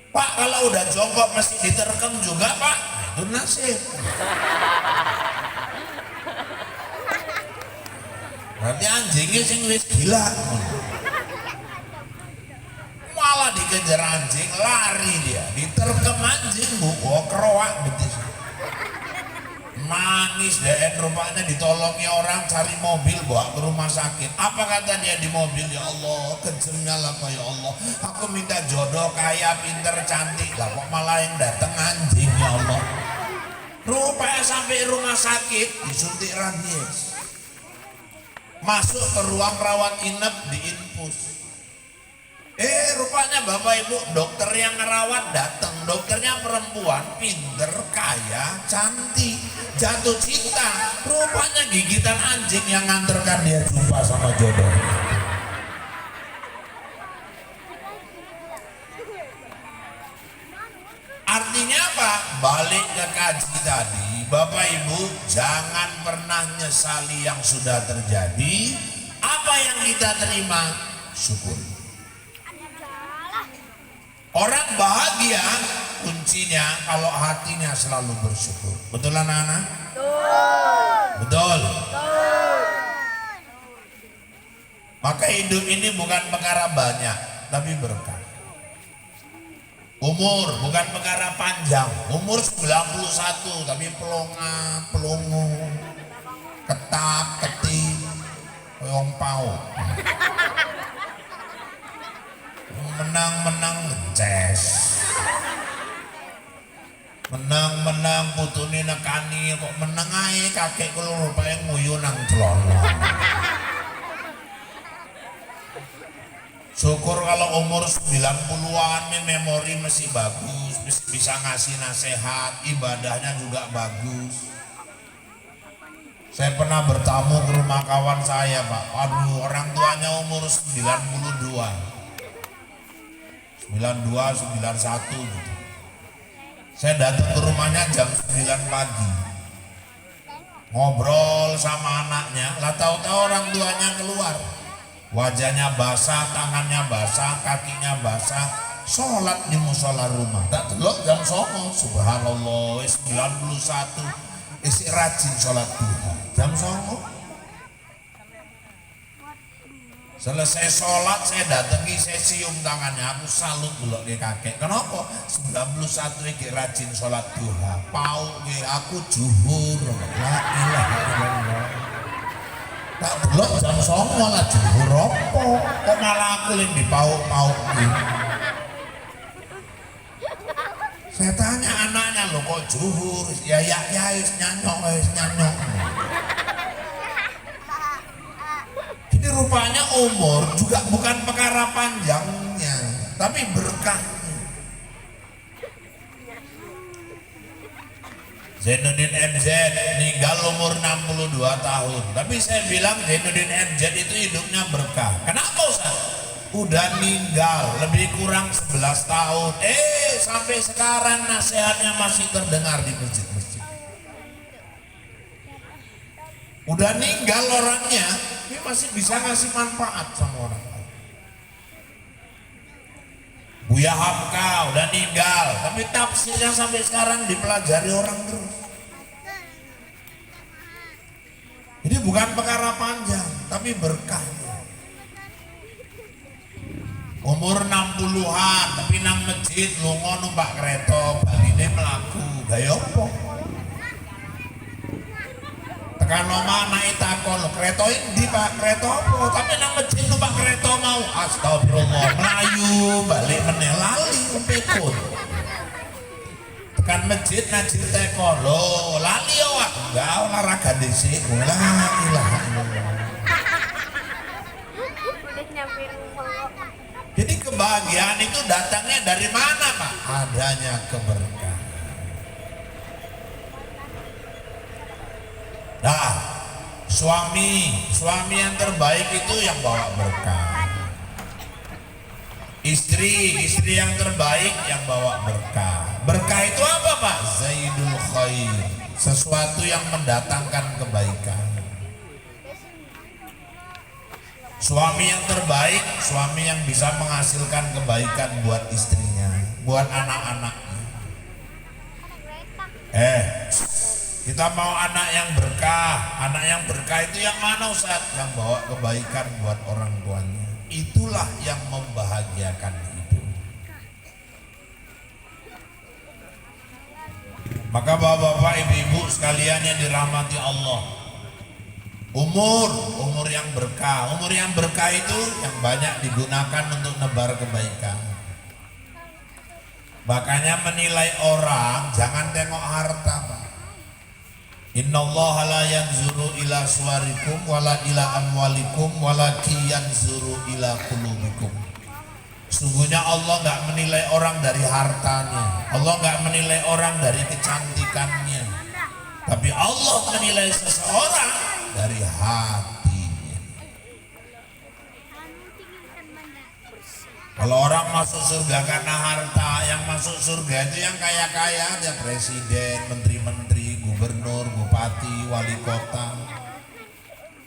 Pak kalau udah jongkok mesti diterkam juga Pak, itu nasib. Berarti anjingnya sing wis gila. Malah dikejar anjing, lari dia, diterkem anjing, buko keroak betis. Nangis deh, rupanya ditolongi orang cari mobil bawa ke rumah sakit. Apa kata dia di mobil? Ya Allah, kejamnya lah ya Allah. Aku minta jodoh kaya, pinter, cantik, lah kok malah yang datang anjing ya Allah. Rupanya sampai rumah sakit disuntik rabies. Masuk ke ruang rawat inap diinfus. Rupanya bapak ibu dokter yang ngerawat datang. Dokternya perempuan, pinter, kaya, cantik, jatuh cinta. Rupanya gigitan anjing yang nganterkan dia jumpa sama jodoh. Artinya apa? Balik ke kaji tadi, Bapak Ibu jangan pernah nyesali yang sudah terjadi. Apa yang kita terima, syukur. Orang bahagia kuncinya kalau hatinya selalu bersyukur. Betul anak-anak? Betul. Maka hidup ini bukan perkara banyak, tapi berkah. Umur bukan perkara panjang, umur 91 tapi pelonga, pelongo, ketap, ketip, koyong pau. Menang-menang ngeces. Menang-menang putune nekani kok meneng ae kakek kula rupane nguyu nang celana. Syukur kalau umur 90-an memori masih bagus, bisa ngasih nasihat, ibadahnya juga bagus. Saya pernah bertamu ke rumah kawan saya Pak, aduh orang tuanya umur 92, 91 gitu. Saya datang ke rumahnya jam 9 pagi, ngobrol sama anaknya, lah tahu-tahu orang tuanya keluar. Wajahnya basah, tangannya basah, kakinya basah, sholat di musola rumah. Tak telok jam 9, subhanallah, 91, isi rajin sholat duha. Jam 9. Selesai sholat saya datangi, saya cium tangannya, aku salut dulu ke kakek. Kenapa? 91 iki rajin sholat duha. Pau ke aku juhur, la ilaha illallah. Tak belok jam 9 lah juhur apa? Kok malah aku yang dipauk-pauk gitu. Saya tanya anaknya loh kok juhur, ya nyanyok. Jadi rupanya umur juga bukan perkara panjangnya, tapi berkahnya. Zainuddin MZ meninggal umur 62 tahun. Tapi saya bilang Zainuddin MZ itu hidupnya berkah. Kenapa Ustaz? Udah meninggal lebih kurang 11 tahun. Sampai sekarang nasihatnya masih terdengar di masjid-masjid. Udah ninggal orangnya, tapi masih bisa ngasih manfaat sama orang lain. Buya Hamka udah ninggal, tapi tafsirnya sampai sekarang dipelajari orang terus. Jadi bukan perkara panjang, tapi berkahnya. Umur 60-an, tapi nang masjid lunga numpak kereta, baline melaku, gaya apa? Tekan omah naik takon, kereta ini pak, kereta apa? Tapi nang masjid numpak kereta mau, astagfirullah, melayu, balik meneh lali, umpikun. Tekan masjid najir teko, lo lali awak, enggak olahraga dhisik, la ilaha illallah. Udah nyampe rumah. Jadi kebahagiaan itu datangnya dari mana Pak? Adanya keberkahan. Nah, suami yang terbaik itu yang bawa berkah. Istri yang terbaik yang bawa berkah. Berkah itu apa Pak? Zaidul khair, sesuatu yang mendatangkan kebaikan. Suami yang terbaik, suami yang bisa menghasilkan kebaikan buat istrinya, buat anak-anaknya. Kita mau anak yang berkah. Anak yang berkah itu yang mana Ustaz? Yang bawa kebaikan buat orang tuanya. Itulah yang membahagiakan hidup. Maka bapak-bapak, ibu-ibu sekalian yang dirahmati Allah, umur yang berkah. Umur yang berkah itu yang banyak digunakan untuk nebar kebaikan. Makanya menilai orang jangan tengok harta Pak. Innallaha la yanzuru ila suwarikum wala ila amwalikum walakin yanzuru ila qulubikum. Sungguhnya Allah nggak menilai orang dari hartanya, Allah nggak menilai orang dari kecantikannya, tapi Allah menilai seseorang dari hatinya. Kalau orang masuk surga karena harta, yang masuk surga itu yang kaya-kaya, dia presiden, menteri-menteri, gubernur, bupati, wali kota.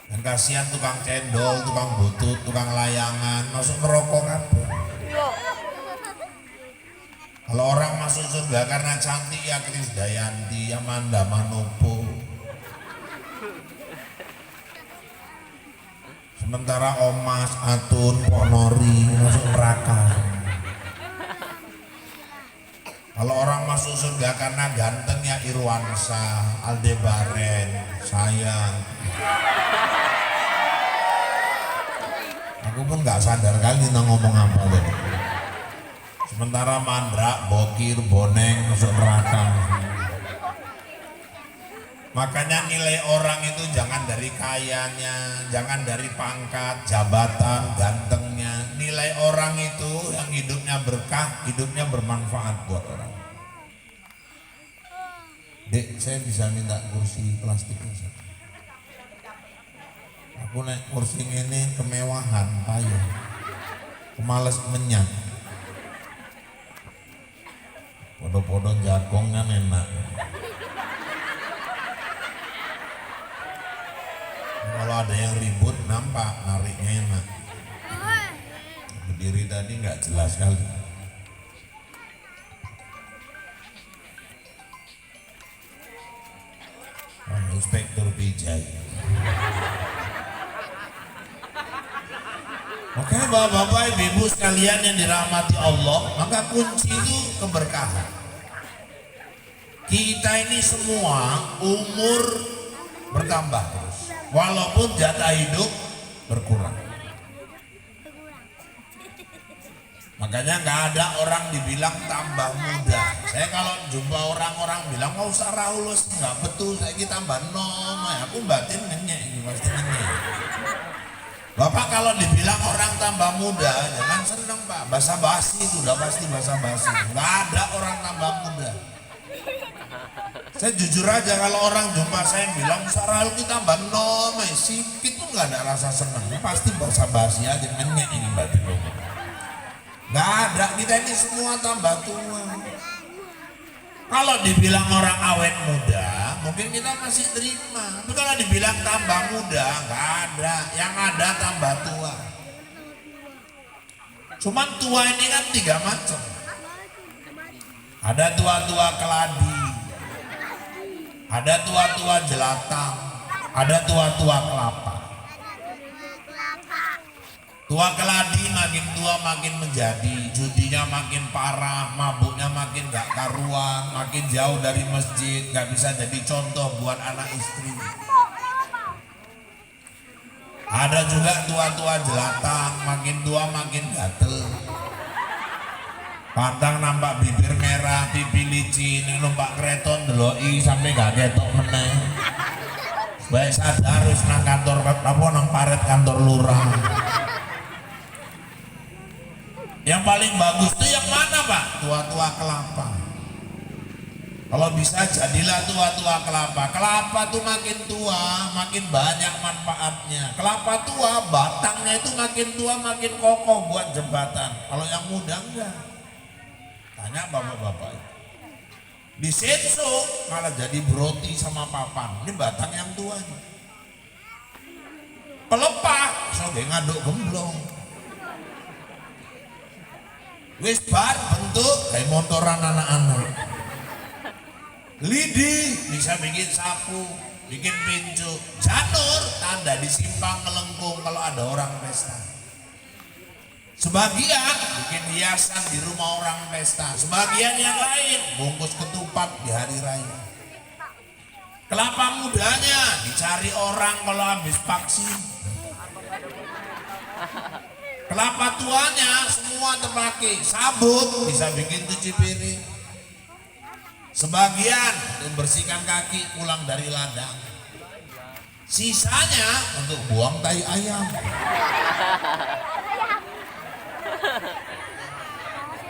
Dan kasihan tukang cendol, tukang butut, tukang layangan, masuk merokok kan. Kalau orang masuk surga karena cantik, ya Krisdayanti, Amanda Manopo. Sementara Omas, Atun, Ponori masuk neraka. Kalau orang masuk surga karena ganteng, ya Irwansa, Aldebaran, sayang. Aku pun nggak sadar kali nang ngomong apa tadi. Sementara Mandra, Bokir, Boneng masuk neraka. Makanya nilai orang itu jangan dari kayanya, jangan dari pangkat, jabatan, gantengnya. Nilai orang itu yang hidupnya berkah, hidupnya bermanfaat buat orang. Dek, saya bisa minta kursi plastik ini. Aku naik kursi ini kemewahan, ayo. Kemales menyat. Podo-podo jagung kan enak. Kalau ada yang ribut nampak nariknya enak. Berdiri tadi nggak jelas kali. Inspektur Bijay. Oke bapak-bapak, ibu sekalian yang dirahmati Allah, maka kunci itu keberkahan. Kita ini semua umur bertambah terus, walaupun jatah hidup berkurang. Makanya nggak ada orang dibilang tambah muda. Saya kalau jumpa orang-orang bilang nggak usah raulus, nggak betul, saya kita tambah nom, aku batin ngenyek ini pasti ngenyek. Bapak kalau dibilang orang tambah muda, jangan seneng Pak, basa-basi itu udah pasti basa-basi. Nggak ada orang tambah muda. Saya jujur aja kalau orang jumpa saya bilang Sarah kita tambah nom, sikit tuh nggak ada rasa senang, pasti basa-basi aja ngenyek ini batin. Nggak ada, kita ini semua tambah tua. Kalau dibilang orang awet muda, mungkin kita masih terima. Tapi kalau dibilang tambah muda, nggak ada. Yang ada tambah tua. Cuman tua ini kan 3 macam. Ada tua-tua keladi, ada tua-tua jelatang, ada tua-tua kelapa. Tua keladi makin tua makin menjadi, judinya makin parah, mabuknya makin gak karuan, makin jauh dari masjid, gak bisa jadi contoh buat anak istri. Ada juga tua-tua jelatang, makin tua makin gatel. Pantang nampak bibir merah, pipi licin, numpak kreton deloi sampai gak ketok meneh. Baik sadar harus nang kantor apa nang paret kantor lurah. Yang paling bagus itu yang mana Pak? Tua-tua kelapa. Kalau bisa jadilah tua-tua kelapa. Kelapa tuh makin tua makin banyak manfaatnya. Kelapa tua batangnya itu makin tua makin kokoh buat jembatan. Kalau yang muda enggak. Tanya bapak-bapak itu. Di senso malah jadi broti sama papan. Ini batang yang tua. Pelepah soge ngaduk gemblong. Wis bar bentuk kayak motoran anak-anak. Lidi bisa bikin sapu, bikin pincu. Janur tanda di simpang ngelengkung kalau ada orang pesta. Sebagian bikin hiasan di rumah orang pesta. Sebagian yang lain bungkus ketupat di hari raya. Kelapa mudanya dicari orang kalau habis vaksin. Kelapa tuanya semua terpakai, sabut bisa bikin cuci piring. Sebagian untuk bersihkan kaki pulang dari ladang. Sisanya untuk buang tai ayam.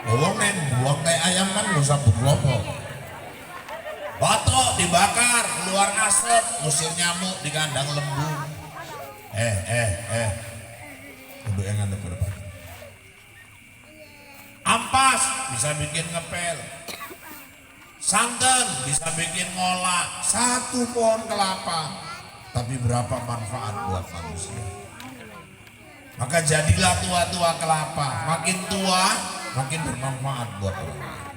Buang tai ayam kan gak usah berlopok. Batok dibakar, keluar asap, musir nyamuk di kandang lembu. Untuk yang ngadep ke depan. Ampas bisa bikin ngepel. Santan bisa bikin ngolak. 1 pohon kelapa, tapi berapa manfaat buat manusia. Maka jadilah tua-tua kelapa. Makin tua makin bermanfaat buat orang.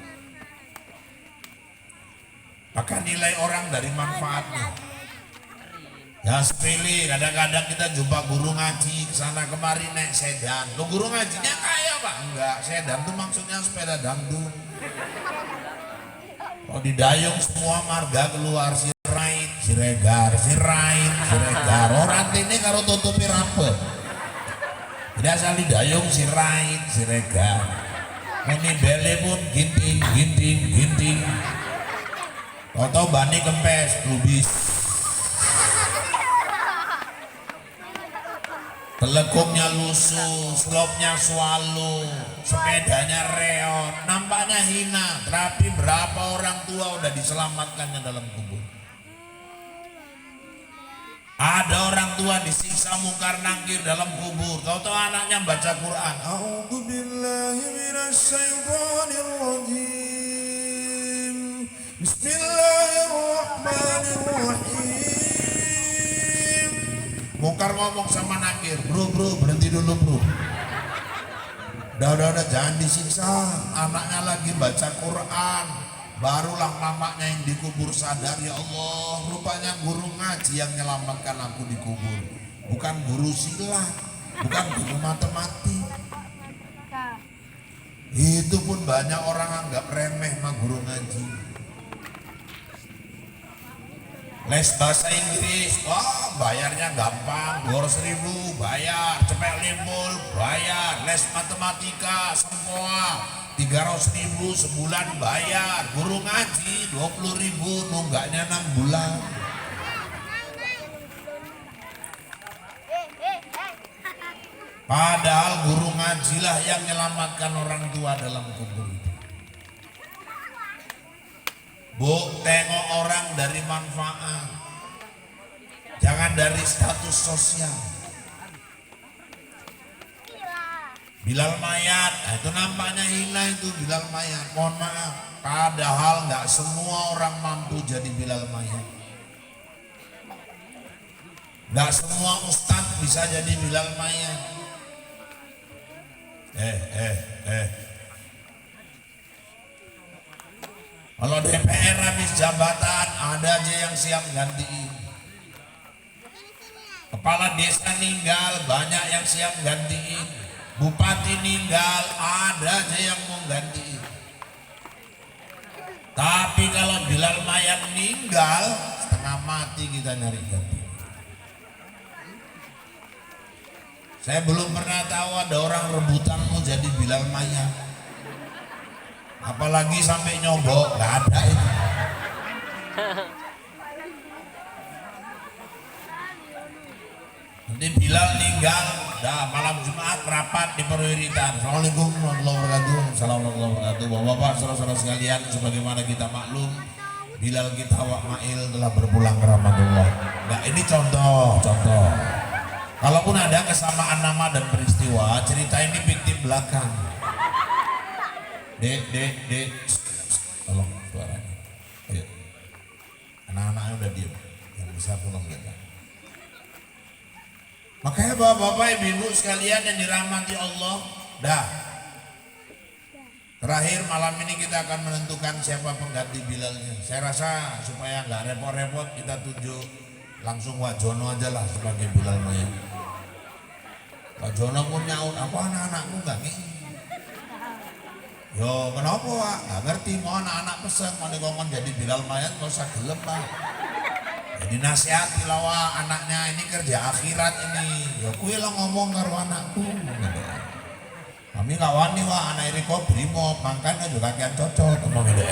Maka nilai orang dari manfaatnya. Ya sepele, kadang-kadang kita jumpa guru ngaji kesana kemari naik sedan. Lo guru ngajinya kaya Pak? Enggak, sedan tuh maksudnya sepeda dangdut. Kalau di Dayung semua marga keluar sirait, siregar, sirait, siregar. Orang ini karo tutupi rapet. Jadi asal di Dayung sirait, siregar. Muni bele pun ginting, ginting, ginting. Tau bani kempes, lubis. Telekungnya lusuh, slopnya swallow, sepedanya reot, nampaknya hina. Tapi berapa orang tua udah diselamatkannya dalam kubur. Ada orang tua disiksa mungkar nangkir dalam kubur. Tahu-tahu anaknya baca Quran. A'udzubillahi minasyaitonirrajim. Bismillahirrahmanirrahim. Mungkar ngomong sama nakir, bro berhenti dulu bro. Udah jangan disiksa. Anaknya lagi baca Quran. Barulah mamanya yang dikubur sadar, ya Allah, rupanya guru ngaji yang menyelamatkan aku di kubur. Bukan guru silat, bukan guru matematik. Itu pun banyak orang anggap remeh sama guru ngaji. Les bahasa Inggris, bayarnya gampang, 200.000 bayar, cepet limbul bayar, les matematika semua 300.000 sebulan bayar, guru ngaji 20.000 nunggaknya 6 bulan. Padahal guru ngajilah yang menyelamatkan orang tua dalam kubur itu. Bu, tengok orang dari manfaat, jangan dari status sosial. Bilal mayat, itu nampaknya hina itu Bilal mayat. Mohon maaf, padahal nggak semua orang mampu jadi Bilal mayat. Nggak semua ustadz bisa jadi Bilal Mayat. Kalau DPR habis jabatan ada aja yang siap gantiin. Kepala desa ninggal banyak yang siap gantiin. Bupati ninggal ada aja yang mau gantiin. Tapi kalau Bilal Mayat ninggal setengah mati kita nyari ganti. Saya belum pernah tahu ada orang rebutan mau jadi Bilal Mayat. Apalagi sampai nyogok, nggak ada itu. Nanti Bilal ninggal, dah malam Jumat rapat di Perwiritan. Assalamualaikum warahmatullahi wabarakatuh. Assalamualaikum warahmatullahi wabarakatuh. Bapak-bapak, saudara-saudara sekalian, sebagaimana kita maklum, Bilal kita Wa'mail telah berpulang ke rahmatullah. Nah ini contoh. Kalaupun ada kesamaan nama dan peristiwa, cerita ini fiktif belakang. Dek, tolong suaranya. Ayo. Anak-anaknya udah diem, yang besar tolong kita. Makanya bapak-bapak, ibu sekalian yang dirahmati Allah, dah. Terakhir malam ini kita akan menentukan siapa pengganti Bilalnya. Saya rasa supaya nggak repot-repot kita tunjuk langsung Wak Jono aja lah sebagai Bilal Mayat. Wak Jono pun nyaut, aku anak-anakku nggak nih. Yo kenapa Wak? Nggak ngerti, mau anak-anak pesen mau dikongkon jadi Bilal Mayat nggak usah gelem Pak. Jadi nasihati lah Wak, anaknya ini kerja akhirat ini. Yo kue lo ngomong karo anakku. Kami nggak wani Wak, anak Eriko brimob, makanya juga kian cocok ngomong gitu.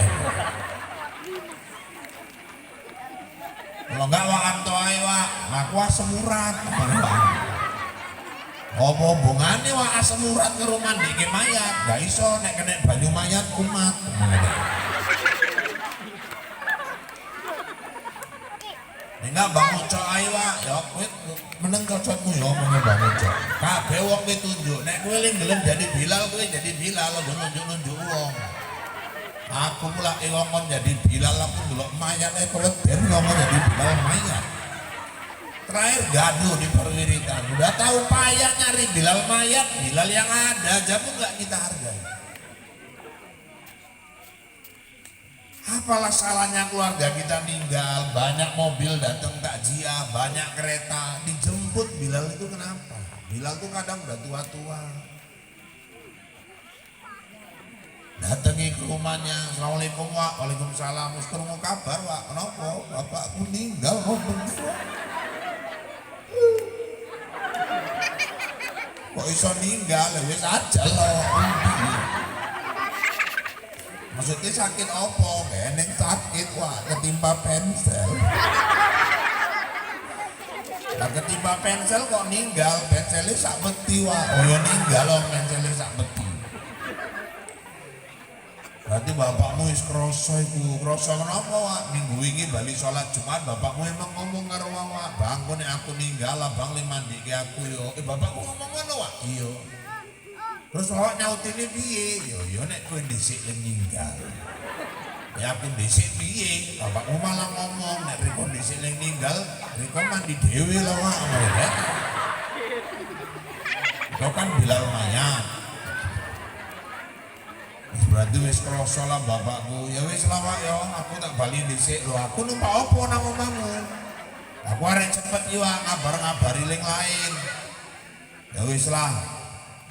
Kalau nggak Wak Antoai Wak, ngaku asem urat. Apa hubungannya Wak asem urat ke rumah di mayat? Gak iso nek kena banyu mayat kumat. Enggak bangun cok ae Wak, ya kowe meneng cocokmu ya meneng bangun cok. Kabeh wong ditunjuk, nek kowe gelem jadi Bilal kowe jadi Bilal, lo nunjuk-nunjuk wong. Aku pula ngomong jadi Bilal, aku ndelok mayat keleden ngomong jadi Bilal Mayat. Terakhir gaduh di Perwiritan, udah tahu payah nyari Bilal Mayat, Bilal yang ada aja pun nggak kita hargai. Apalah salahnya keluarga kita ninggal, banyak mobil datang takziah, banyak kereta dijemput Bilal itu kenapa? Bilal tuh kadang udah tua-tua. Datangi ke rumahnya, Assalamualaikum Wak, Waalaikumsalam. Ustaz mau kabar Wak, kenapa? Bapakku meninggal, mau bener. Kok iso ninggal, wis aja loh. Maksudnya sakit apa? Eneng sakit Wak, ketimpa pensel. Nah ketimpa pensel kok ninggal, penselnya sak beti Wak. Oh ya ninggal loh, penselnya sak beti. Berarti bapakmu wis kroso iku. Kroso kenapa Wak? Minggu ini bali sholat Jumat bapakmu emang ngomong karo Wak, Bang kok nek aku ninggal Bang le mandike aku yo. Bapakku ngomong ngono Wak? Iya. Terus Wak nyautine piye? Yo nek kowe dhisik ninggal. Ya aku dhisik piye? Bapakmu malah ngomong nek riko dhisik ninggal, riko mandi dhewe lah Wak. Kau kan Bilal Mayat. Berarti wis kroso lah bapakku. Ya wis lah Wak ya, aku tak bali dhisik lho. Aku numpak opo nang omahmu? Aku arek cepet iki Wak, ngabar-ngabari ling lain. Ya wis lah.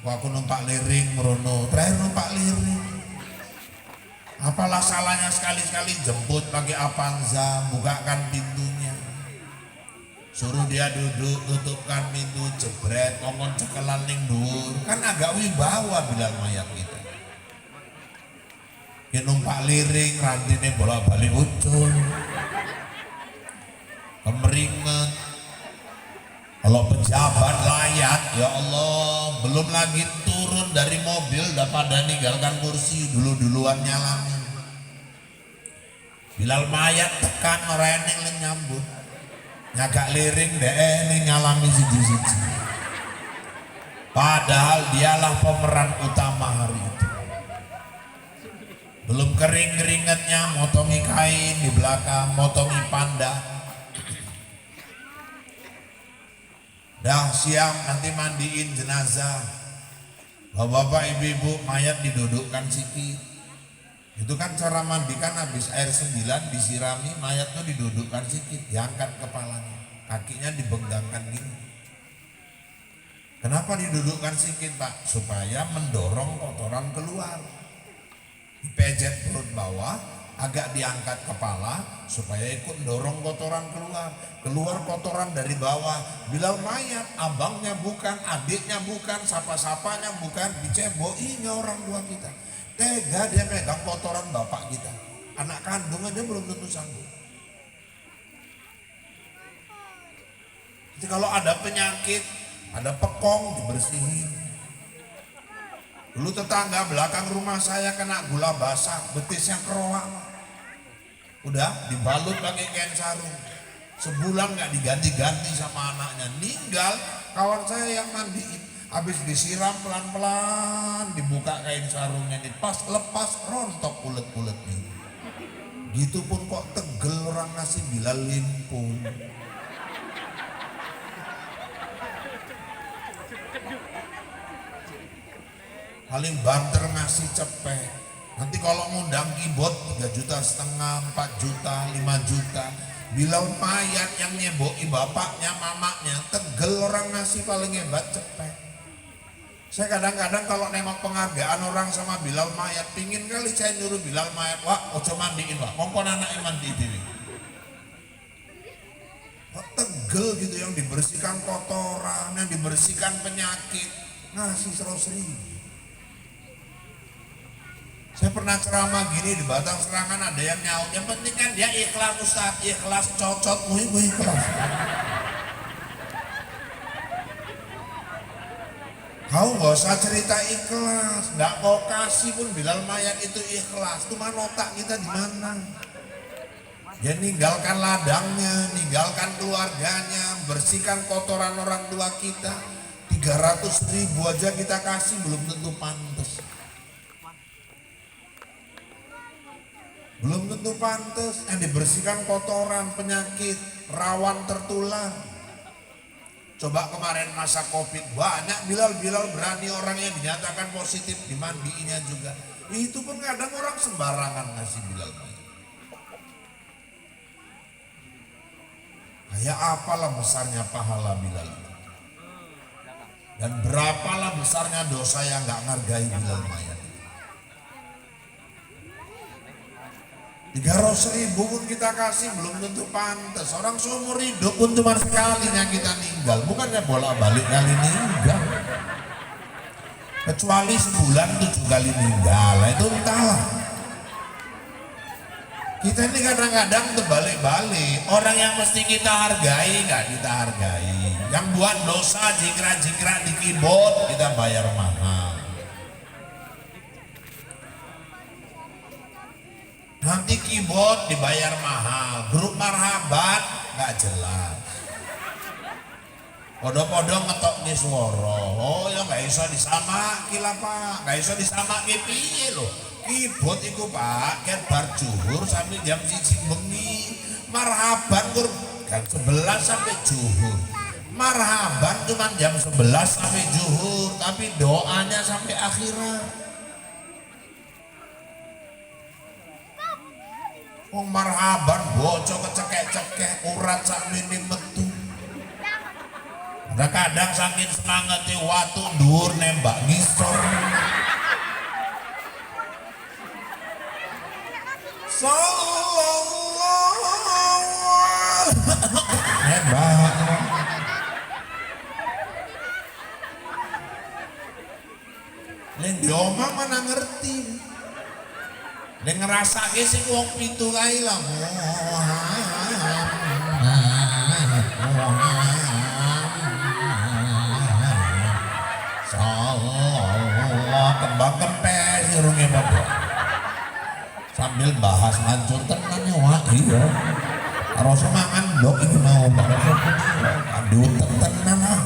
Aku numpak liring merono. Terakhir numpak liring. Apalah salahnya sekali-sekali jemput pakai Avanza, bukakan pintunya. Suruh dia duduk, tutupkan pintu, jebret, ngomong cekelan ning dhuwur. Kan agak wibawa Bilal Mayat kita. Ki numpak liring rantine bola-bali ucul. Kemeringet. Kalau pejabat layat, ya Allah, belum lagi turun dari mobil udah pada ninggalkan kursi, dulu-duluan nyalami. Bilal Mayat tekan orang yang nyambut. Nyagak liring deh ning ngalami siji-siji. Padahal dialah pemeran utama hari itu. Belum kering keringatnya, motongi kain di belakang, motongi pandan. Dah siang nanti mandiin jenazah. Bapak-bapak, ibu-ibu, mayat didudukkan sikit. Itu kan cara mandikan, habis air 9 disirami, mayat tuh didudukkan sikit, diangkat kepalanya, kakinya dibenggangkan gini. Kenapa didudukkan sikit, Pak? Supaya mendorong kotoran keluar. Dipejet perut bawah, agak diangkat kepala supaya ikut dorong kotoran keluar. Keluar kotoran dari bawah. Bila mayat, abangnya bukan, adiknya bukan, sapa-sapanya bukan, diceboinya orang tua kita. Tega dia megang kotoran bapak kita. Anak kandung aja belum tentu sanggup. Jadi kalau ada penyakit, ada pekong, dibersihin. Dulu tetangga belakang rumah saya kena gula basah, betisnya keroak. Udah dibalut pakai kain sarung. Sebulan nggak diganti-ganti sama anaknya. Ninggal, kawan saya yang mandiin. Habis disiram pelan-pelan, dibuka kain sarungnya nih, pas lepas rontok ulet-uletnya. Gitu pun kok tegel orang ngasih bila limpung. Paling banter ngasih cepet. Nanti kalau ngundang keyboard 3,5 juta, 4 juta, 5 juta. Bila mayat yang nyeboi bapaknya, mamanya, tegel orang ngasih paling hebat cepet. Saya kadang-kadang kalau nengok penghargaan orang sama Bilal mayat, pingin kali saya nyuruh Bilal mayat, wah ojo mandiin wah, ngongkon anaknya mandi diri. Tegel gitu, yang dibersihkan kotoran, yang dibersihkan penyakit, ngasih 100.000. Saya pernah ceramah gini di Batang Serangan, ada yang nyaut, yang penting kan dia ikhlas Ustaz, ikhlas cocot, gue ikhlas. Kau gak usah cerita ikhlas, nggak kau kasih pun Bilal mayat itu ikhlas. Cuma otak kita di mana? Ya ninggalkan ladangnya, ninggalkan keluarganya, bersihkan kotoran orang tua kita. 300.000 aja kita kasih belum tentu pantas. Belum tentu pantas. Yang dibersihkan kotoran, penyakit, rawan tertular. Coba kemarin masa Covid banyak Bilal berani orang yang dinyatakan positif dimandiinnya juga. Itu pun kadang orang sembarangan ngasih Bilal mayat. Kayak apalah besarnya pahala Bilal itu. Dan berapalah besarnya dosa yang gak ngargai Bilal mayat. 300.000 pun kita kasih belum tentu pantas. Orang seumur hidup pun cuma sekalinya kita ninggal, bukannya bolak-balik kali ninggal. Kecuali sebulan 7 kali ninggal, itu entahlah. Kita ini kadang-kadang terbalik-balik. Orang yang mesti kita hargai nggak kita hargai. Yang buat dosa jingkrak-jingkrak di keyboard kita bayar mahal. Nanti keyboard dibayar mahal, grup marhaban nggak jelas. Podo-podo ngetok nih suara, oh ya nggak bisa disamaki lah Pak, nggak bisa disamaki piye loh. Keyboard itu Pak, ket bar juhur sampai jam 1 bengi, marhaban kan 11 sampai juhur. Marhaban cuma jam 11 sampai juhur, tapi doanya sampai akhirat. Wong marhaban bocok kecekek-cekek urat sak minim metu. Kadang saking semangatnya watu dhuwur nembak ngisor. Sallallahu nembak. Ning diomong mana ngerti. Ning ngrasake sing wong pitu kae lah. Sallallahu kembang kempes irunge padha. Sambil bahas hancur tenan ya wah iya. Karo semangan ndok iki mau bahas aduh tenan ah.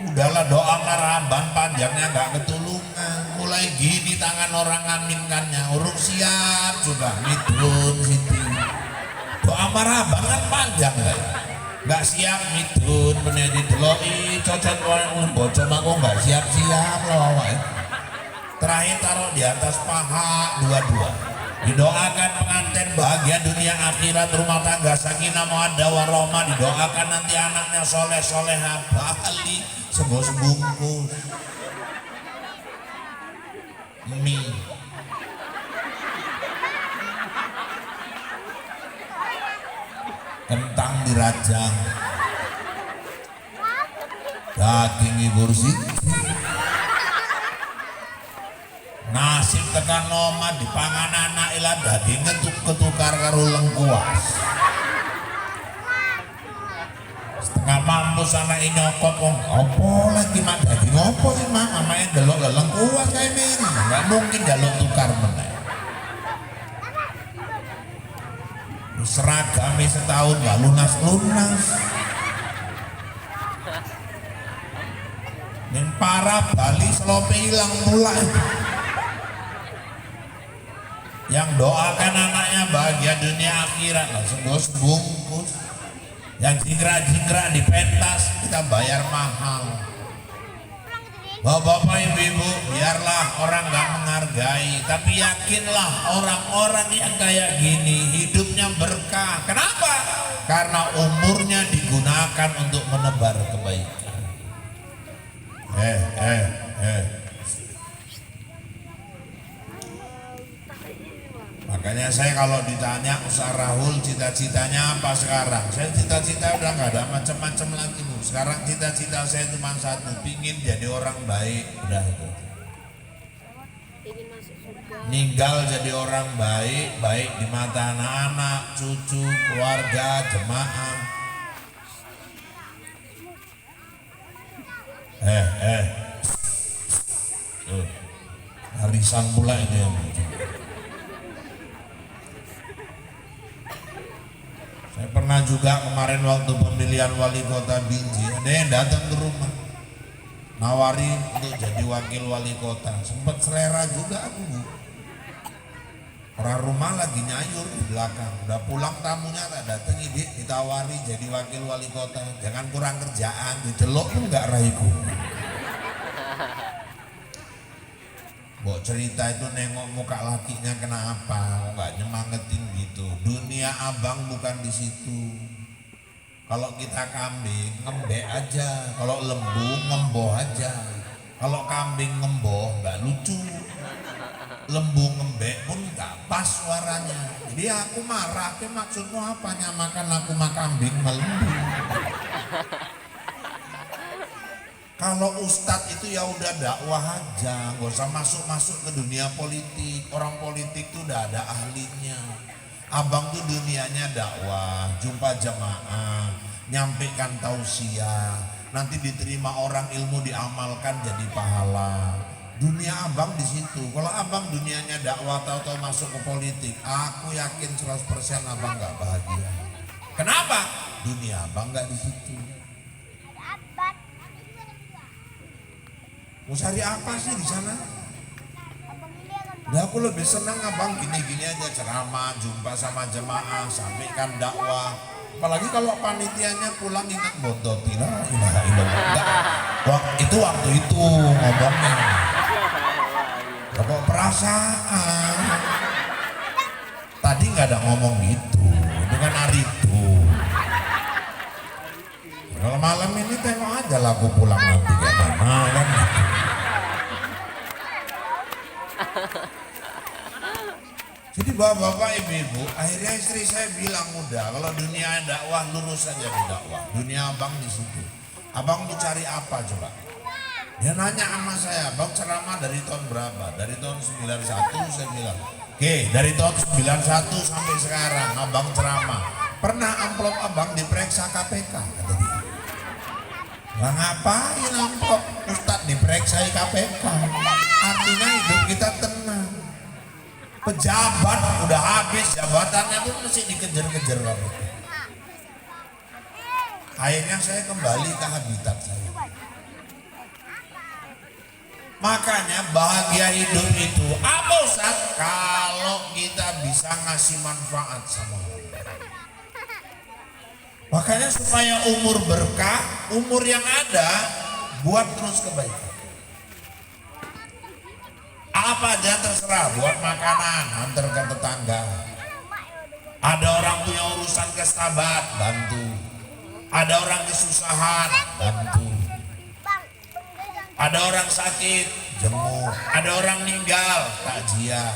Udahlah doa marhaban panjangnya gak ketulungan. Mulai gini tangan orang ngaminkannya. Urung siap sudah midrun Siti. Doa marhaban kan panjang kan. Nggak siap midun menjadi deloi cocok orang bocor aku nggak siap-siap loh awak. Terakhir taruh di atas paha dua-dua. Didoakan pengantin bahagia dunia akhirat, rumah tangga sakinah mawaddah warahmah. Didoakan nanti anaknya soleh solehah bali sebungkus mie. Kentang dirajang, daging kursi, nasib tekan nomad dipangan anak ilah daging ketukar karo lengkuas. Setengah mampus anak nyokot wong opo lagi mak daging opo sih mak mamanya delok lengkuas kayak ini nggak mungkin delok tukar meneh. Seragami setahun gak lunas-lunas. Yang parah Bali selope hilang mulai. Yang doakan anaknya bahagia dunia akhirat langsung bungkus. Yang jingkrak-jingkrak di pentas kita bayar mahal. Bapak-bapak ibu-ibu, biarlah orang gak menghargai, tapi yakinlah orang-orang yang kayak gini hidupnya berkah. Kenapa? Karena umurnya digunakan untuk menebar kebaikan. Makanya saya kalau ditanya Ustaz Rahul cita-citanya apa sekarang? Saya cita-cita udah nggak ada macam-macam lagi Bu. Sekarang cita-cita saya cuma satu, pingin jadi orang baik. Udah itu. Ingin masuk surga. Ninggal jadi orang baik, baik di mata anak-anak, cucu, keluarga, jemaah. Arisan pula ini yang saya pernah juga kemarin waktu pemilihan wali kota Binjai, ada yang datang ke rumah nawari untuk jadi wakil wali kota. Sempat selera juga aku Bu. Orang rumah lagi nyayur di belakang, udah pulang tamunya tak datang ide ditawari jadi wakil wali kota. Jangan kurang kerjaan, didelok pun nggak raiku. Bok cerita itu nengok muka lakinya kenapa, nggak nyemangetin gitu. Dunia abang bukan di situ. Kalau kita kambing ngembek aja, kalau lembu ngemboh aja. Kalau kambing ngemboh nggak lucu, lembu ngembek pun nggak pas suaranya. Jadi aku marah, maksudmu apa nyamakan aku mah kambing melembu? Kalau ustadz itu ya udah dakwah aja, gak usah masuk-masuk ke dunia politik. Orang politik tuh udah ada ahlinya. Abang tuh dunianya dakwah, jumpa jamaah, nyampaikan tausiah, nanti diterima orang, ilmu diamalkan jadi pahala. Dunia abang di situ. Kalau abang dunianya dakwah tahu-tahu masuk ke politik, aku yakin 100% abang nggak bahagia. Kenapa? Dunia abang nggak di situ. Mau cari apa sih di sana? Nah, aku lebih senang abang gini-gini aja ceramah, jumpa sama jemaah, sampaikan dakwah. Apalagi kalau panitianya pulang ingat bontot, ilaha illallah. Itu waktu itu ngomongnya. Pokok perasaan. Tadi nggak ada ngomong gitu, itu kan hari itu. Kalau malam ini tengok aja lah aku pulang nanti kayak mana kan gitu. Jadi bapak-bapak ibu-ibu, akhirnya istri saya bilang udah kalau dunia dakwah lurus saja di dakwah. Dunia abang di situ. Abang tuh cari apa coba? Dia nanya sama saya, abang ceramah dari tahun berapa? Dari tahun 91 saya bilang. Oke, dari tahun 91 sampai sekarang abang ceramah. Pernah amplop abang diperiksa KPK? Kata dia. Lah ngapain amplop Ustadz diperiksa KPK? Artinya hidup kita tenang. Pejabat udah habis jabatannya pun masih dikejar-kejar KPK. Akhirnya saya kembali ke habitat saya. Makanya bahagia hidup itu apa Ustaz? Kalau kita bisa ngasih manfaat sama orang. Makanya supaya umur berkah, umur yang ada buat terus kebaikan. Apa aja terserah, buat makanan, antar ke tetangga. Ada orang punya urusan ke Stabat, bantu. Ada orang kesusahan, bantu. Ada orang sakit, jenguk. Ada orang meninggal, takziah.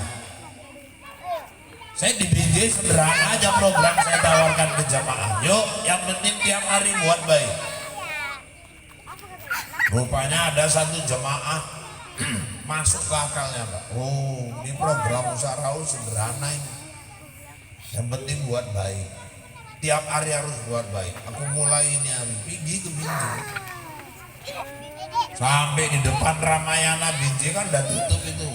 Saya di BJ sederhana aja program saya tawarkan ke jamaah. Yuk, yang penting tiap hari buat baik. Rupanya ada satu jamaah masuk ke akalnya, Pak. Oh, ini program musyawarah sederhana ini. Yang penting buat baik. Tiap hari harus buat baik. Aku mulai ini hari pergi ke Binjai. Sampai di depan Ramayana Binjai kan udah tutup itu.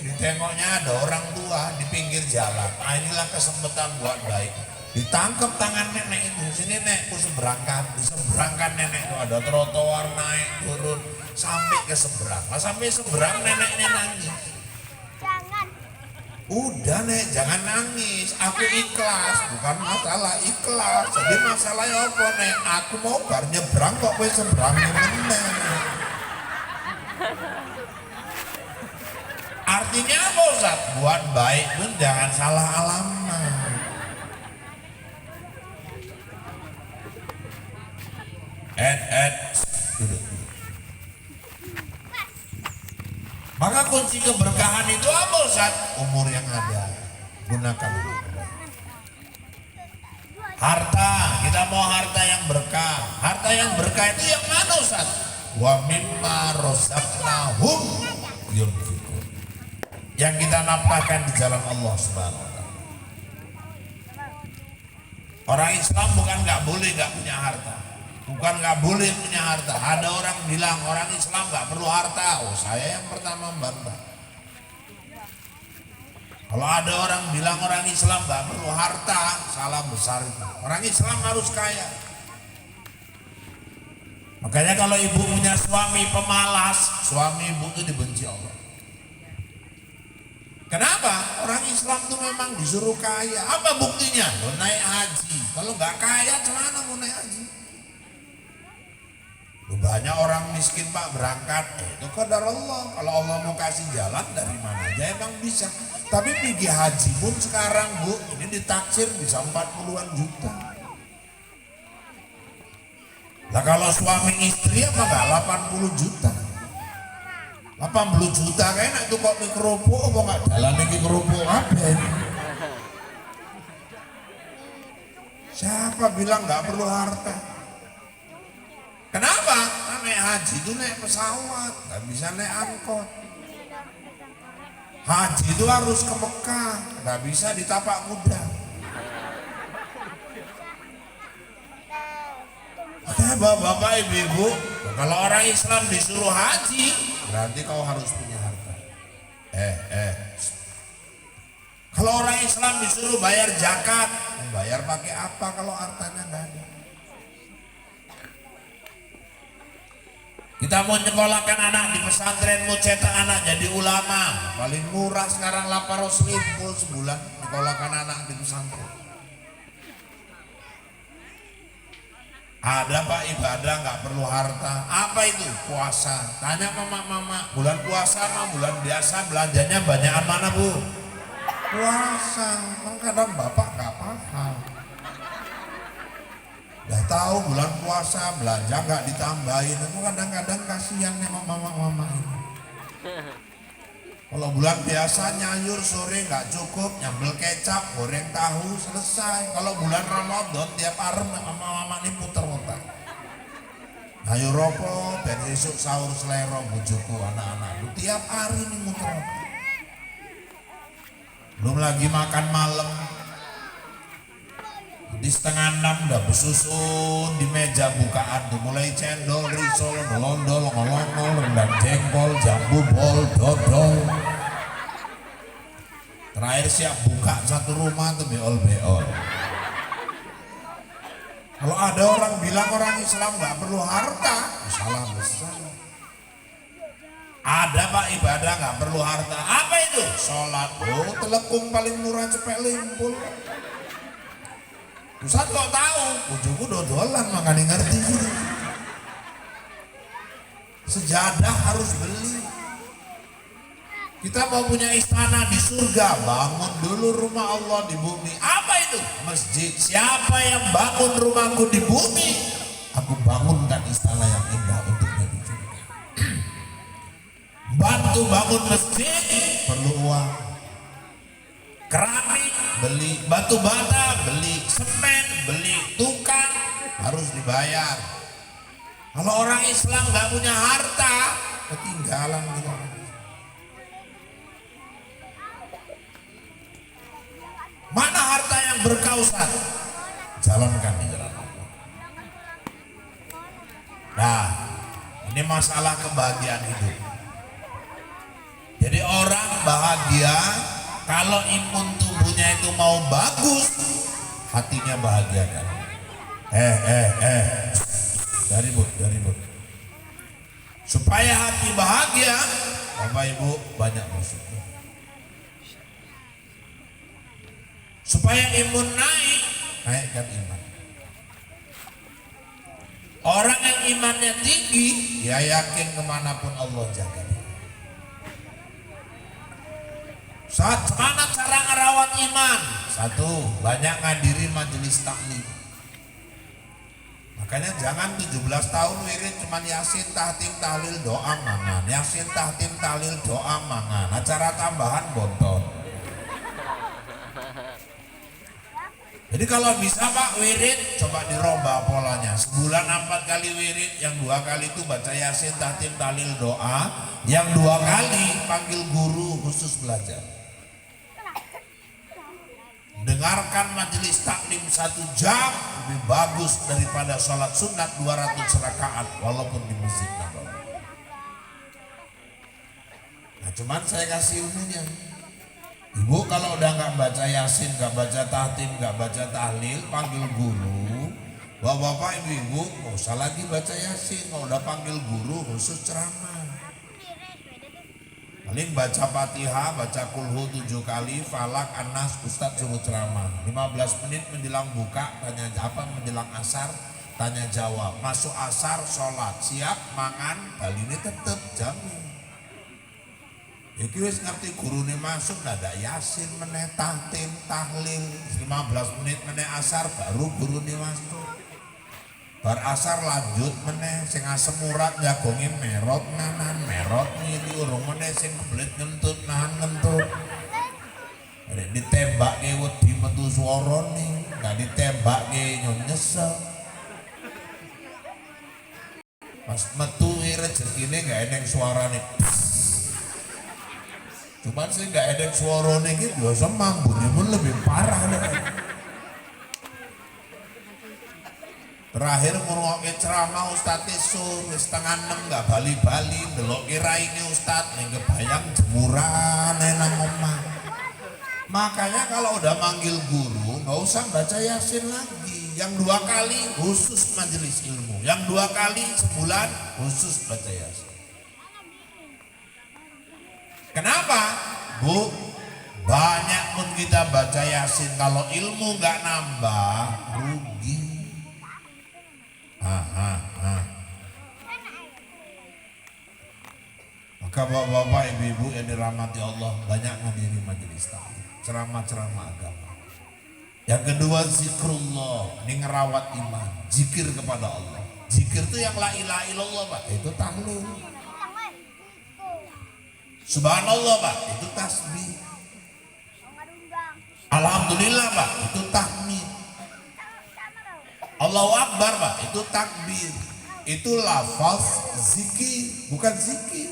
Ditengoknya ada orang tua di pinggir jalan. Nah, inilah kesempatan buat baik. Ditangkap tangan nenek itu. Sini nek, aku seberangkan. Diseberangkan nenek itu ada trotoar naik turun sampai ke seberang. Nah, sampai seberang neneknya nangis. Udah nek, jangan nangis. Aku ikhlas, bukan masalah ikhlas. Jadi masalahnya apa nek? Aku mau bar nyebrang kok kowe seberang meneh. Artinya apa Ustaz? Buat baik pun jangan salah alamat. Duduk. Maka kunci keberkahan itu apa Ustaz? Umur yang ada, gunakan itu. Harta, kita mau harta yang berkah. Harta yang berkah itu yang mana Ustaz? Wa mimma razaqnahum yunfiqun. Yang kita nafkahkan di jalan Allah Subhanahu wa taala. Orang Islam bukan nggak boleh nggak punya harta. Bukan nggak boleh punya harta. Ada orang bilang orang Islam nggak perlu harta. Oh, saya yang pertama membantah. Kalau ada orang bilang orang Islam nggak perlu harta, salah besar itu. Orang Islam harus kaya. Makanya kalau ibu punya suami pemalas, suami ibu itu dibenci Allah. Kenapa? Orang Islam tuh memang disuruh kaya. Apa buktinya? Lo naik haji. Kalau nggak kaya, gimana mau naik haji? Banyak orang miskin Pak berangkat, itu qadar Allah. Kalau Allah mau kasih jalan dari mana aja emang bisa. Tapi pergi haji pun sekarang Bu, ini ditaksir bisa 40-an juta. Lah kalau suami istri apa enggak 80 juta? 80 juta kayaknya itu kok di kerupuk apa enggak jalan di kerupuk apa ini? Siapa bilang enggak perlu harta? Kenapa? Nah, naik haji itu naik pesawat, nggak bisa naik angkot. Haji itu harus ke Mekah, nggak bisa di tapak kuda. Makanya bapak-bapak, ibu-ibu, kalau orang Islam disuruh haji, berarti kau harus punya harta. Kalau orang Islam disuruh bayar zakat, bayar pakai apa kalau hartanya nggak ada? Kita mau nyekolahkan anak di pesantren, mau cetak anak jadi ulama. Paling murah sekarang 800.000 sebulan nyekolahkan anak di pesantren. Ada Pak ibadah nggak perlu harta. Apa itu? Puasa. Tanya mama-mama, bulan puasa sama bulan biasa belanjanya banyak mana Bu? Puasa. Kadang bapak nggak paham. Udah tahu bulan puasa belanja nggak ditambahin, itu kadang-kadang kasihan nih mama-mama ini. Kalau bulan biasa nyayur sore nggak cukup, nyambel kecap, goreng tahu, selesai. Kalau bulan Ramadan tiap hari mama-mama ini puter-puter. Ayo ropo, dan esok sahur selero bujuku anak-anak. Tiap hari ini muter. Belum lagi makan malam. Di 5:30 udah bersusun di meja bukaan tuh, mulai cendol, risol, melondol, ngolongol, rendang jengkol, jambu bol, dodol. Terakhir siap buka satu rumah tuh beol-beol. Kalau ada orang bilang orang Islam nggak perlu harta, salah besar. Ada Pak ibadah nggak perlu harta. Apa itu? Sholat. Oh, telekung paling murah cepet limpul. Ustaz kok tahu? Bojoku dodolan makanya ngerti. Sejadah harus beli. Kita mau punya istana di surga, bangun dulu rumah Allah di bumi. Apa itu? Masjid. Siapa yang bangun rumahku di bumi, aku bangunkan istana yang indah untuknya di surga. Bantu bangun masjid perlu uang. Keramik beli, batu bata beli, semen beli, tukang harus dibayar. Kalau orang Islam nggak punya harta, ketinggalan gitu. Mana harta yang berkausan? Jalankan di jalan Allah. Nah, ini masalah kebahagiaan hidup. Jadi orang bahagia kalau imun tubuhnya itu mau bagus, hatinya bahagia kan. Dari but. Supaya hati bahagia, Bapak Ibu banyak bersyukur. Supaya imun naik, naikkan iman. Orang yang imannya tinggi, dia yakin kemanapun Allah jaga dia. Saat mana cara ngerawat iman? Satu, banyak ngadiri majelis taklim. Makanya jangan 17 tahun wirid cuman yasin, tahtim, tahlil, doa, mangan. Yasin, tahtim, tahlil, doa, mangan. Acara tambahan bonton. Jadi kalau bisa Pak wirid, coba dirubah polanya. Sebulan 4 kali wirid, yang 2 kali itu baca yasin, tahtim, tahlil, doa. Yang 2 kali panggil guru khusus belajar. Dengarkan majelis taklim 1 jam lebih bagus daripada sholat sunat 200 rakaat walaupun di Masjid Nabawi. Nah cuman saya kasih ilmunya. Ibu kalau udah nggak baca yasin, nggak baca tahtim, nggak baca tahlil, panggil guru. Bapak-bapak, ibu-ibu nggak usah lagi baca yasin. Kalau udah panggil guru khusus ceramah. Paling baca Fatihah, baca kulhu 7 kali, falak, anas, Ustadz suruh ceramah. 15 menit menjelang buka, tanya apa, menjelang asar, tanya jawab. Masuk asar, sholat, siap, mangan, kali ini tetep jamin. Ya wis ngerti gurune masuk, ada yasin meneh, tahtim, tahlil, 15 menit meneh asar, baru gurune masuk. Bar asar lanjut meneh sing asem urat jagongi merot nanan merot ngiri urung meneh sing kebelit ngentut nahan ngentut. Nek ditembake wedi metu swarane, enggak ditembake nyesel. Pas metu rezekine enggak eneng suarane. Cuman sih enggak eneng suarane iki biasa mambune pun lebih parah deh. Terakhir ngurungokke ceramah Ustadz Sur setengah 6 nggak bali-bali delok kira ini Ustadz nih kebayang jemuran nang omah. Makanya kalau udah manggil guru nggak usah baca yasin lagi. Yang 2 kali khusus majelis ilmu, yang 2 kali sebulan khusus baca yasin. Kenapa Bu? Banyak pun kita baca yasin, kalau ilmu nggak nambah rugi. Maka bapak-bapak, ibu-ibu yang dirahmati Allah, banyak ngadiri majelis taklim, ceramah-ceramah agama. Yang kedua zikrullah, ini ngerawat iman, zikir kepada Allah. Zikir itu yang la ilaha illallah Pak, itu tahlil. Subhanallah Pak, itu tasbih. Alhamdulillah Pak, itu tahmid. Allahu Akbar Pak, itu takbir. Itu lafaz zikir, bukan zikir.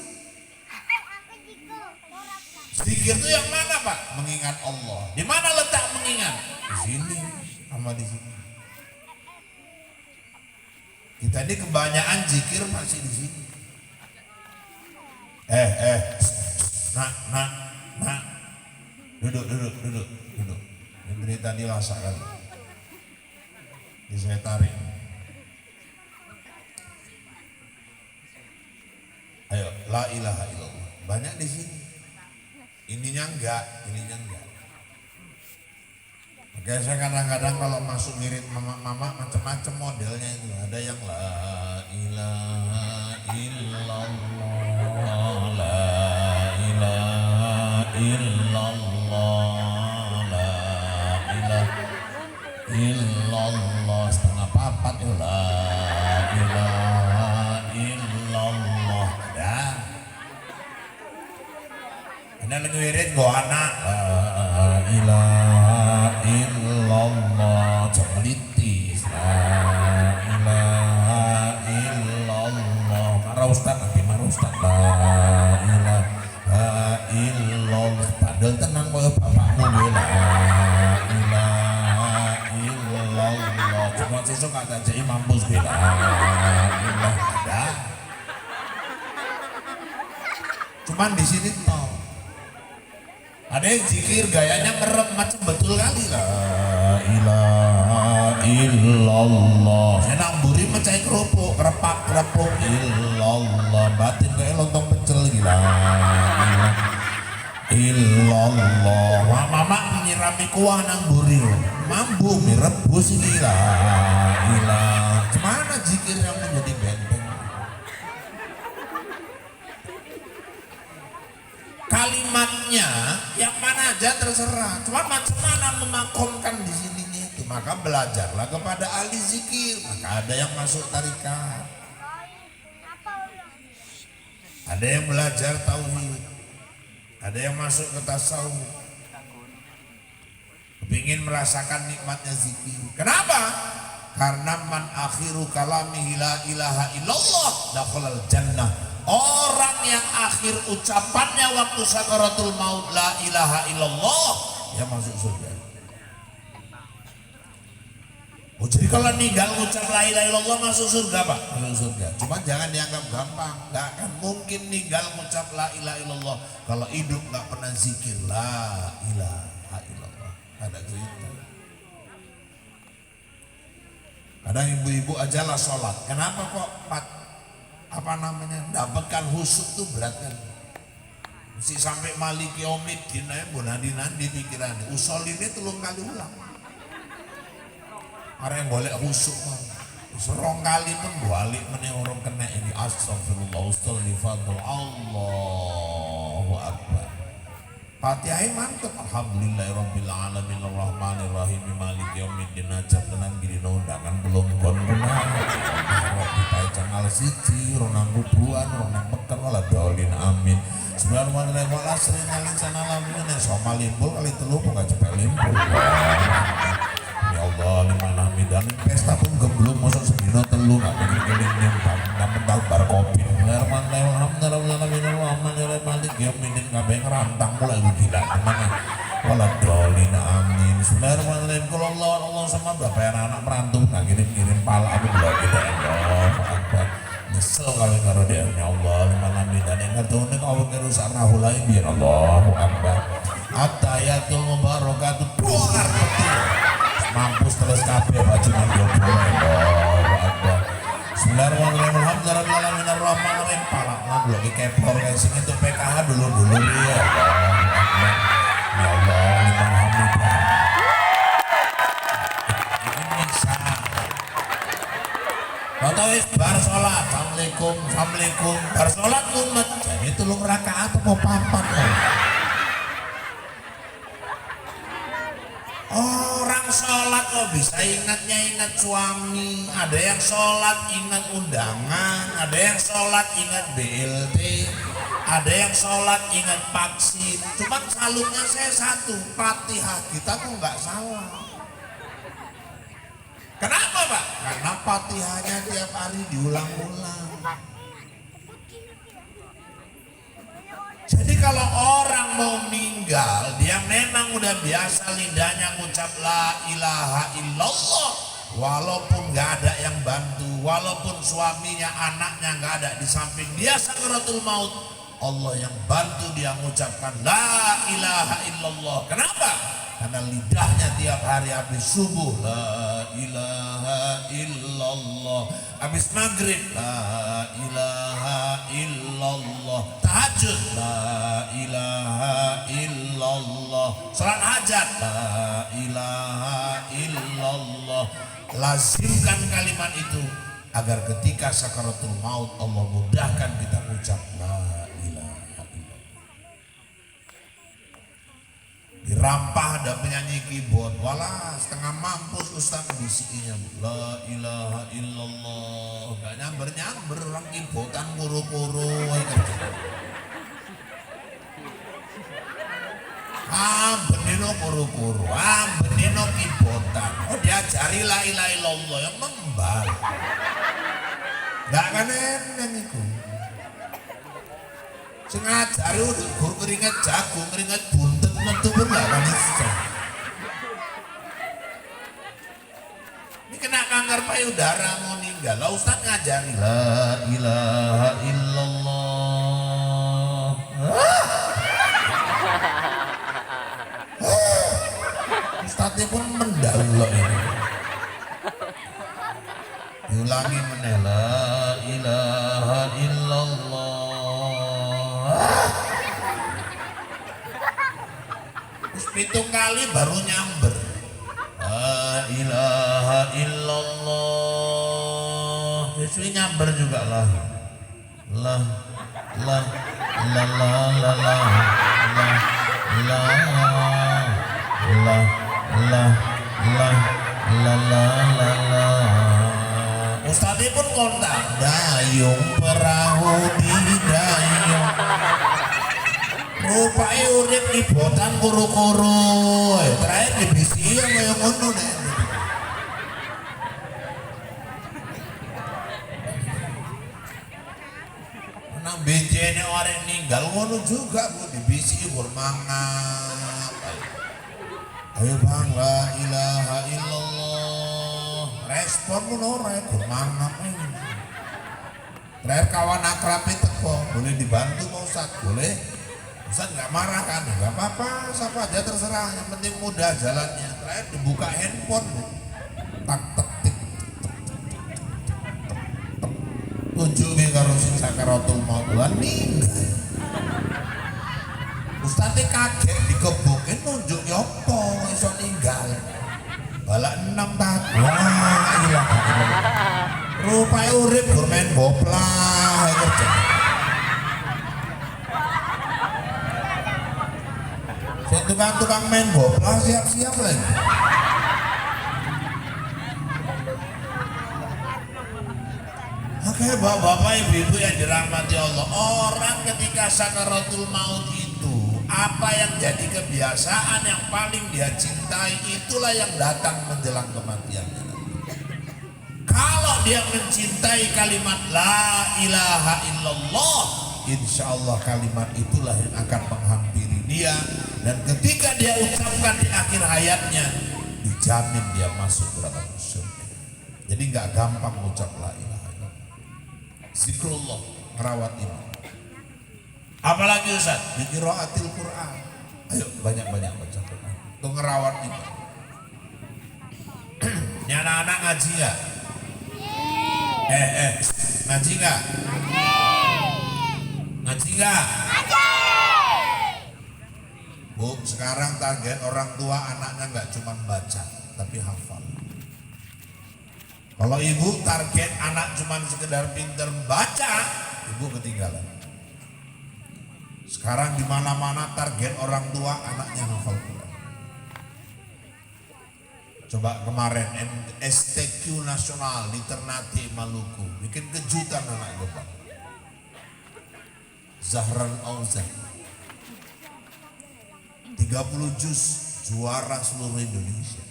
Zikir itu yang mana Pak? Mengingat Allah. Di mana letak mengingat? Di sini sama di sini. Kita ini kebanyakan zikir masih di sini. Nak. Duduk. Ini berita dilasa kan. Ini saya tarik. Ayo, la ilaha illallah. Banyak di sini. Ininya enggak. Kayak saya kadang-kadang kalau masuk ngirit mama macam-macam modelnya itu. Ada yang la ilaha illallah, la ilaha illallah, la ilaha illallah, setengah papat ya la ilaha illallah. Dah. Ini lagi wirid gua anak la ilaha illallah cemelitis la ilaha illallah marah ustad nanti marah ustad la ilaha illallah padahal tenang kok bapakmu gue la ilaha illallah cuma sesuk kata jadi mampus gue la ilaha dah. Cuman di sini toh ada yang zikir gayanya merem macam betul kali la ilaha illallah. Saya namburi mencai kerupuk kerepak kerupuk illallah batin kayak lontong pecel gila illallah. Mama menyirami kuah namburi mambu mirebus ini la ilah. Cemana zikir yang menjadi benteng? Kalimatnya yang mana aja terserah, cuma macam mana memakomkan di sininya itu. Maka belajarlah kepada ahli zikir. Maka ada yang masuk tarikat, ada yang belajar tauhid, ada yang masuk ke tasawuf, ingin merasakan nikmatnya zikir. Kenapa? Karena man akhiru kalamihi la ilaha illallah dakhalal jannah. Orang yang akhir ucapannya waktu sakaratul maut la ilaha illallah, ya masuk surga. Oh, jadi kalau ninggal ucap la ilaha illallah masuk surga Pak? Masuk surga. Cuma jangan dianggap gampang. Gak akan mungkin ninggal ucap la ilaha illallah kalau hidup gak pernah zikir la ilaha illallah. Ada cerita. Kadang ibu-ibu aja lah sholat. Kenapa kok dapatkan husuk tuh berat kan? Mesti sampai maliki yaumiddin aja nandi pikiran. Usul ini telung kali ulang. Orang yang boleh husuk mah. Serong kali pun balik meneh orang kena ini astagfirullah ustaghfirullah Allahu akbar. Fatihah mantep. Alhamdulillahirabbil alamin arrahmanir rahim maliki yaumiddin ajab tenan gini undangan belum kon benar. Rabbi channel siji ronang kubuan ronang peken wala dolin amin. Subhanallah wa asri nalin sana lamun nek sama limpul kali telu kok gak cepet limpul. Ya Allah liman hamidan pesta pun gemblung mosok sedina telu gak pengen nyembah mental bar kopi. Bismillahirrahmanirrahim alhamdulillahirabbil alamin yaumiddin kabeh ngerantang mulai gila tenan. Wala dolin amin. Bismillahirrahmanirrahim kalau Allah sama bapak anak merantau nggak kirim pala aku belum kita Allah akbar nyesel kalau karo dia ya Allah liman hamidan yang ngertone kau ngerusak rahulai biar Allahu akbar atayatul mubarakatuh buar peti mampus terus kabeh baju nang Allahu akbar. Bismillahirrahmanirrahim alhamdulillahirabbil alamin arrahmanir rahim pala nang keplor kayak sing itu PKH dulu ya Allahu akbar. Ya Allah liman hamidan. Otowis bar sholat, assalamualaikum, bar sholat umat. Jadi tulung rakaat atau mau papat ya. Orang sholat kok bisa ingat suami. Ada yang sholat ingat undangan, ada yang sholat ingat BLT, ada yang sholat ingat vaksin. Cuman salutnya saya satu, Fatihah kita kok nggak salah. Kenapa Pak? Karena Fatihahnya tiap hari diulang-ulang. Jadi kalau orang mau meninggal, dia memang udah biasa lidahnya ngucap la ilaha illallah. Walaupun gak ada yang bantu, walaupun suaminya, anaknya gak ada di samping dia sakaratul maut, Allah yang bantu dia mengucapkan la ilaha illallah. Kenapa? Karena lidahnya tiap hari habis subuh la ilaha illallah, habis maghrib la ilaha illallah, tahajud tahajud la ilaha illallah, salat hajat la ilaha illallah. Lazimkan kalimat itu agar ketika sakaratul maut Allah mudahkan kita ucap la ilaha illallah. Dirampah ada penyanyi keyboard, walah setengah mampus ustaz bisikinya la ilaha illallah, gak nyamber orang keyboardan kuru-kuru benino kuru-kuru, benino keyboardan. Oh diajari la ilaha illallah yang membal, gak kan eneng itu. Ngajari udah keringet jagung, keringet buntet mentu pun gak akan iso. Ini kena kanker payudara mau ninggal. Lah Ustaz ngajari la ilaha illallah. Ustaznya pun mendalok ini. Diulangi meneh la ilaha illallah. Terus 7 kali baru nyamber la ilaha illallah. Sesuai nyamber juga lah la la la la la la la la la la la la la la. Ustadz pun kontak dayung perahu di dayung, rupanya urip di botan kuru-kuru, terakhir di bisi yang kayak ngono deh. Nang bejene orang ninggal ngono juga bu, di bisi bermangat. Ayo bang la ilaha illallah, respon pun orang bermangat. Terakhir kawan akrab itu kok boleh dibantu mau Ustaz, boleh. Ustaz nggak marah kan? Nggak apa-apa, siapa aja terserah. Yang penting mudah jalannya. Terakhir dibuka handphone, tak tek tik, tunjukin karo sing sakaratul maut lan ninggal. Ustaznya kaget dikebukin nunjuk nyopo iso ninggal. Balak 6 tahun. Wah ilah. Rupanya urip bermain boplah kerja. Tukang-tukang main boplah siap-siap lagi. Oke bapak-bapak ibu-ibu yang dirahmati Allah, orang ketika sakaratul maut itu apa yang jadi kebiasaan yang paling dia cintai itulah yang datang menjelang kematiannya. Kalau dia mencintai kalimat la ilaha illallah, insya Allah kalimat itulah yang akan menghampiri dia, dan ketika dia ucapkan di akhir hayatnya dijamin dia masuk ke dalam surga. Jadi nggak gampang mengucap la ilaha illallah. Zikrullah, merawat iman. Apalagi Ustaz, di qiraatil Quran. Ayo banyak-banyak baca Quran. Itu ngerawat iman. Ini anak-anak ngaji nggak? Ngaji nggak? Ngaji nggak? Bu, sekarang target orang tua anaknya nggak cuma baca, tapi hafal. Kalau ibu target anak cuma sekedar pinter baca, ibu ketinggalan. Sekarang di mana-mana target orang tua anaknya hafal Quran. Coba kemarin STQ Nasional di Ternate Maluku bikin kejutan anak gebang. Zahran Auzan 30 juz juara seluruh Indonesia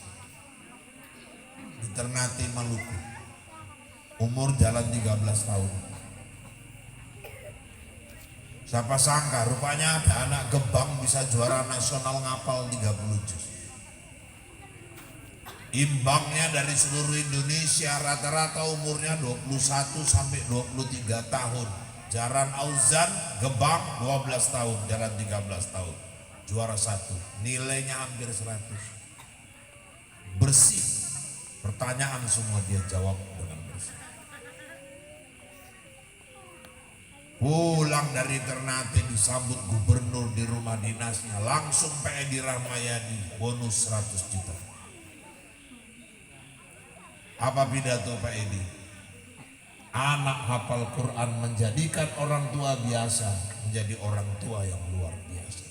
di Ternate Maluku, umur jalan 13 tahun. Siapa sangka rupanya ada anak gebang bisa juara nasional ngapal 30 juz. Imbangnya dari seluruh Indonesia rata-rata umurnya 21 sampai 23 tahun. Jaran Auzan Gebang 12 tahun, jaran 13 tahun. Juara 1, nilainya hampir 100. Bersih. Pertanyaan semua dia jawab dengan bersih. Pulang dari Ternate disambut gubernur di rumah dinasnya, langsung Pak Edi Rahmayadi bonus 100 juta. Apa pidato Pak Edi? Anak hafal Quran menjadikan orang tua biasa menjadi orang tua yang luar biasa.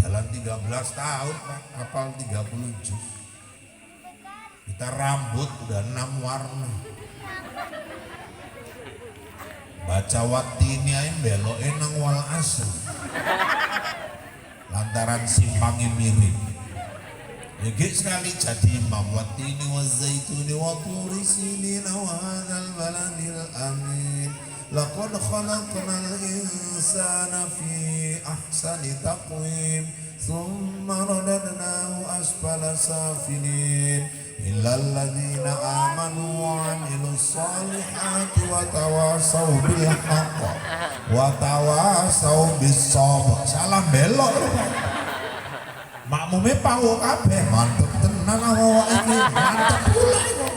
Jalan 13 tahun Pak, hafal 30 juz. Kita rambut udah 6 warna. Baca watini ae beloke nang wal asr. Lantaran simpangi mirip. Gede sekali jadi imam. Watini wa zaituni wa turi sinin wa hadzal baladil amin. Laqad khalaqnal insana fi ahsani taqwim. Thumma radadnahu asfala safilin. Illal ladzina amanu wa 'amilus solihati wa tawasaw bil haqq wa tawasaw bis sabr. Salah belok. Makmume pawo kabeh mantep tenan awak iki, mantep pula iku.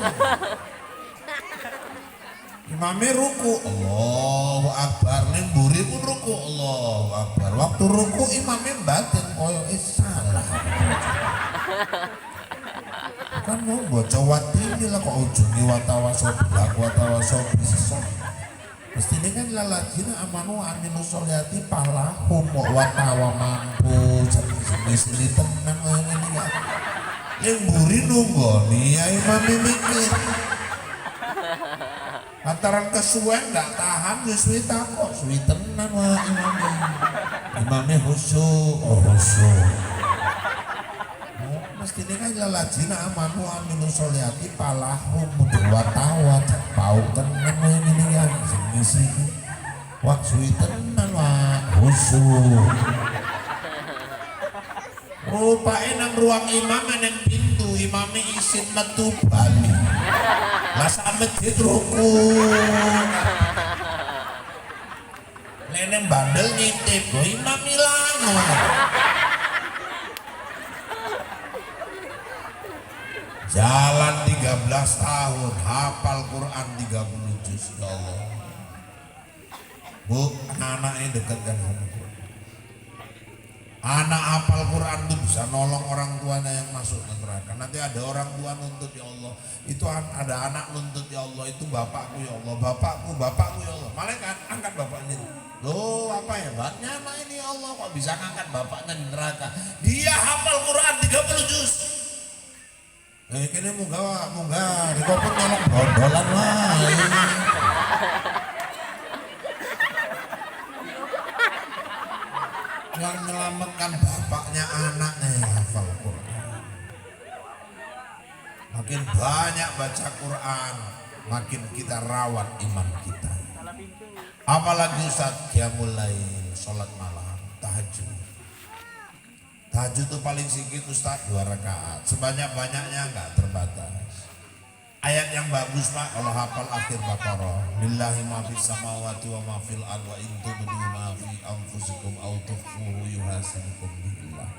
Imame ruku, Allahu Akbar, ning mburi pun ruku, Allahu Akbar. Waktu ruku imame batin koyo salah. Kan mau baca watini lah kok ujungi watawasob lah watawasob bisa. Mesti ini kan lalajina amanu aminu soliati palahum watawa mampu jenis tenang ini ya. Yang buri nunggu nih ya imam mikir. Lantaran kesuwen gak tahan ya suwi takut suwi tenang wah imamnya. Imamnya khusyuk, khusyuk. Mesti ini kan lalajina amanu aminu soliati palahum watawa pau tenang ini ya. Misi wak suwi tenan wak khusyuk. Rupanya nang ruang imam nang pintu imame isin metu bali. Lah sak masjid ruku. Neneng bandel ngintip go imam ilang. Jalan 13 tahun hafal Quran 30 juz ya Allah. Bu, anaknya dekat kan sama Quran. Anak hafal Quran itu bisa nolong orang tuanya yang masuk ke neraka. Nanti ada orang tua nuntut ya Allah. Itu ada anak nuntut ya Allah. Itu bapakku ya Allah. Bapakku ya Allah. Malaikat angkat bapaknya. Loh apa hebatnya anak ini ya Allah. Kok bisa ngangkat bapaknya di neraka. Dia hafal Quran 30 juz. Kini munggah. Dikau pun nyolong bondolan lah. Yang menyelamatkan bapaknya anaknya yang hafal Quran. Makin banyak baca Quran, makin kita rawat iman kita. Apalagi Ustaz qiyamul lail, sholat malam, tahajud. Tahajud itu paling sedikit Ustaz 2 rakaat. Sebanyak-banyaknya enggak terbatas. Ayat yang bagus Pak kalau hafal akhir Baqarah. Lillahi ma fis samawati wa ma fil ardi wa in tubdu ma fi anfusikum aw tukhfuhu yuhasibukum billah.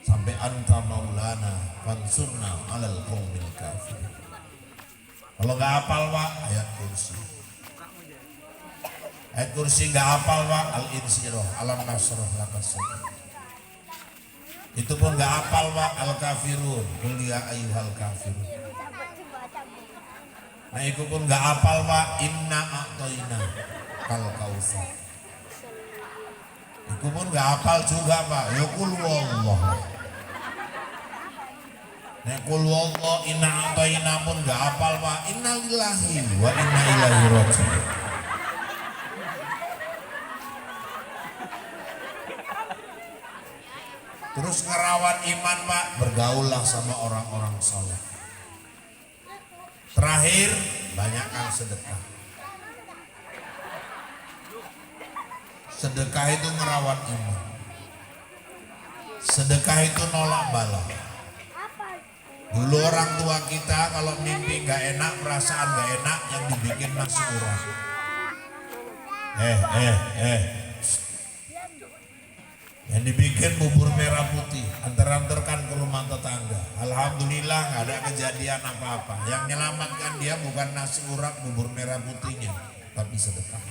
Sampai anta maulana fansurna 'alal qaumil kafirin. Kalau enggak hafal Pak ayat kursi. Ayat kursi enggak hafal Pak al-insyirah alam nasrah lakas. Itu pun enggak hafal Pak al-kafirun qul ya ayyuhal kafirun. Nah itu pun gak hafal Pak inna a'toina kal kausar. Itu pun gak hafal juga Pak ya kul wallah. Nah kul wallah inna a'toina pun gak hafal Pak inna lillahi wa inna ilaihi raji'un. Terus ngerawat iman Pak bergaullah sama orang-orang saleh. Terakhir, banyakkan sedekah. Sedekah itu merawat iman. Sedekah itu nolak bala. Dulu orang tua kita kalau mimpi gak enak, perasaan gak enak, yang dibikin nasi urap. yang dibikin bubur merah putih, antar-antarkan ke rumah tetangga. Alhamdulillah nggak ada kejadian apa-apa. Yang menyelamatkan dia bukan nasi urap bubur merah putihnya, tapi sedekah.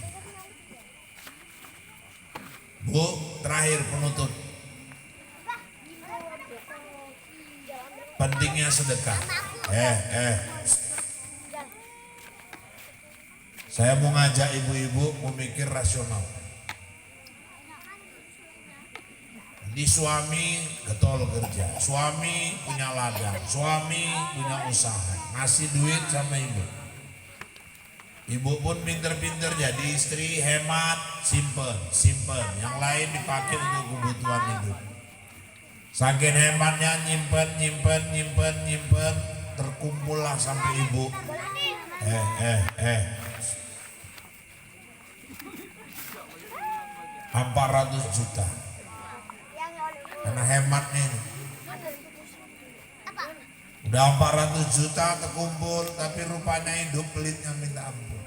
Bu, terakhir penutup. Pentingnya sedekah. Saya mau ngajak ibu-ibu memikir rasional. Di suami getol kerja, suami punya ladang, suami punya usaha, ngasih duit sama ibu. Ibu pun pinter-pinter jadi istri, hemat, simpen, yang lain dipakai untuk kebutuhan hidup. Saking hematnya nyimpen, terkumpullah sampai ibu. 400 juta. Karena hematnya ini. Udah 400 juta terkumpul, tapi rupanya hidup pelitnya minta ampun.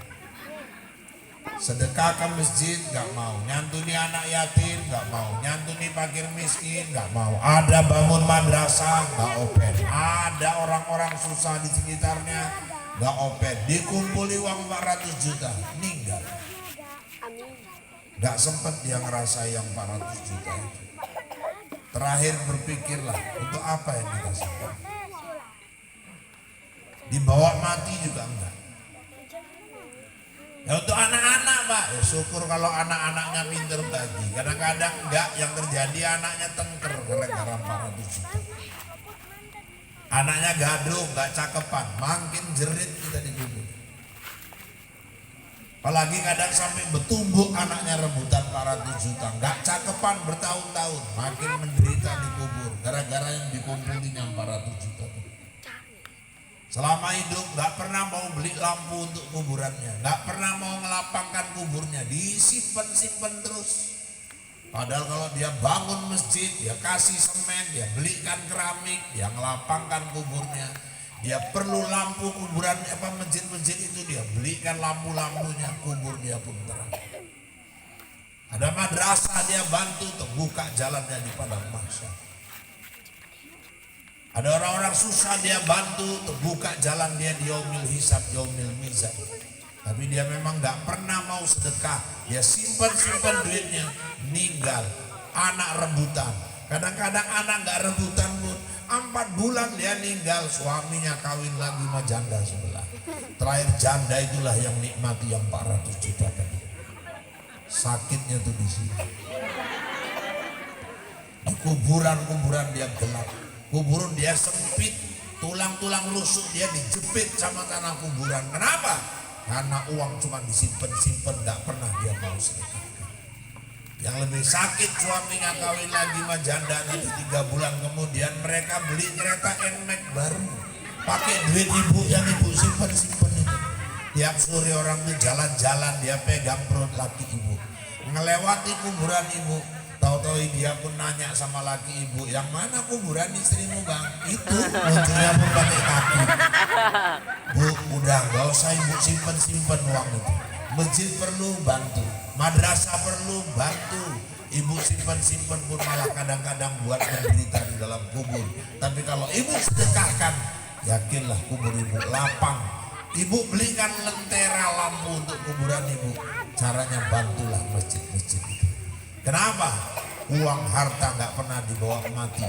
Sedekah ke masjid gak mau, nyantuni anak yatim gak mau, nyantuni fakir miskin gak mau. Ada bangun madrasah gak open, ada orang-orang susah di sekitarnya gak open. Dikumpuli uang 400 juta, meninggal. Gak sempet dia ngerasa yang 400 juta itu. Terakhir berpikirlah, untuk apa yang dikasihkan? Dibawa mati juga enggak. Ya untuk anak-anak Pak, ya syukur kalau anak-anaknya pinter bagi. Kadang-kadang enggak, yang terjadi anaknya tengker gara-gara 400 juta. Anaknya gaduh, enggak cakepan, makin jerit kita dikubur. Apalagi kadang sampai bertumbuk anaknya rebutan 400 juta, enggak cakepan bertahun-tahun, makin menderita dikubur gara-gara yang dikumpulin yang 400 juta. Selama hidup nggak pernah mau beli lampu untuk kuburannya, nggak pernah mau ngelapangkan kuburnya, disimpan terus. Padahal kalau dia bangun masjid, dia kasih semen, dia belikan keramik, dia ngelapangkan kuburnya. Dia perlu lampu kuburan masjid-masjid itu, dia belikan lampu-lampunya, kubur dia pun terang. Ada madrasah dia bantu terbuka jalannya di padang mahsyar. Ada orang-orang susah dia bantu terbuka jalan dia di yaumil hisab, yaumil mizan. Tapi dia memang gak pernah mau sedekah. Dia simpan duitnya, meninggal. Anak rebutan. Kadang-kadang anak gak rebutan pun 4 bulan dia meninggal, suaminya kawin lagi sama janda sebelah. Terakhir janda itulah yang nikmati yang 400 juta tadi. Sakitnya tuh di sini. Di kuburan dia gelap. Kuburan dia sempit, tulang-tulang rusuk dia dijepit sama tanah kuburan. Kenapa? Karena uang cuma disimpan, gak pernah dia mau sedekah. Yang lebih sakit suaminya kawin lagi sama janda, nanti 3 bulan kemudian mereka beli kereta NMAX baru. Pakai duit ibu yang ibu simpan itu. Tiap sore orang itu jalan-jalan dia pegang perut laki ibu. Ngelewati kuburan ibu. Tahu-tahu dia pun nanya sama laki ibu, yang mana kuburan istrimu bang? Itu munculnya pun pakai kaki. Bu, udah gak usah ibu simpen uang itu. Masjid perlu bantu, madrasah perlu bantu. Ibu simpen pun malah kadang-kadang buat menderita di dalam kubur. Tapi kalau ibu sedekahkan, yakinlah kubur ibu lapang. Ibu belikan lentera lampu untuk kuburan ibu. Caranya bantulah masjid-masjid itu. Kenapa? Uang harta gak pernah dibawa mati.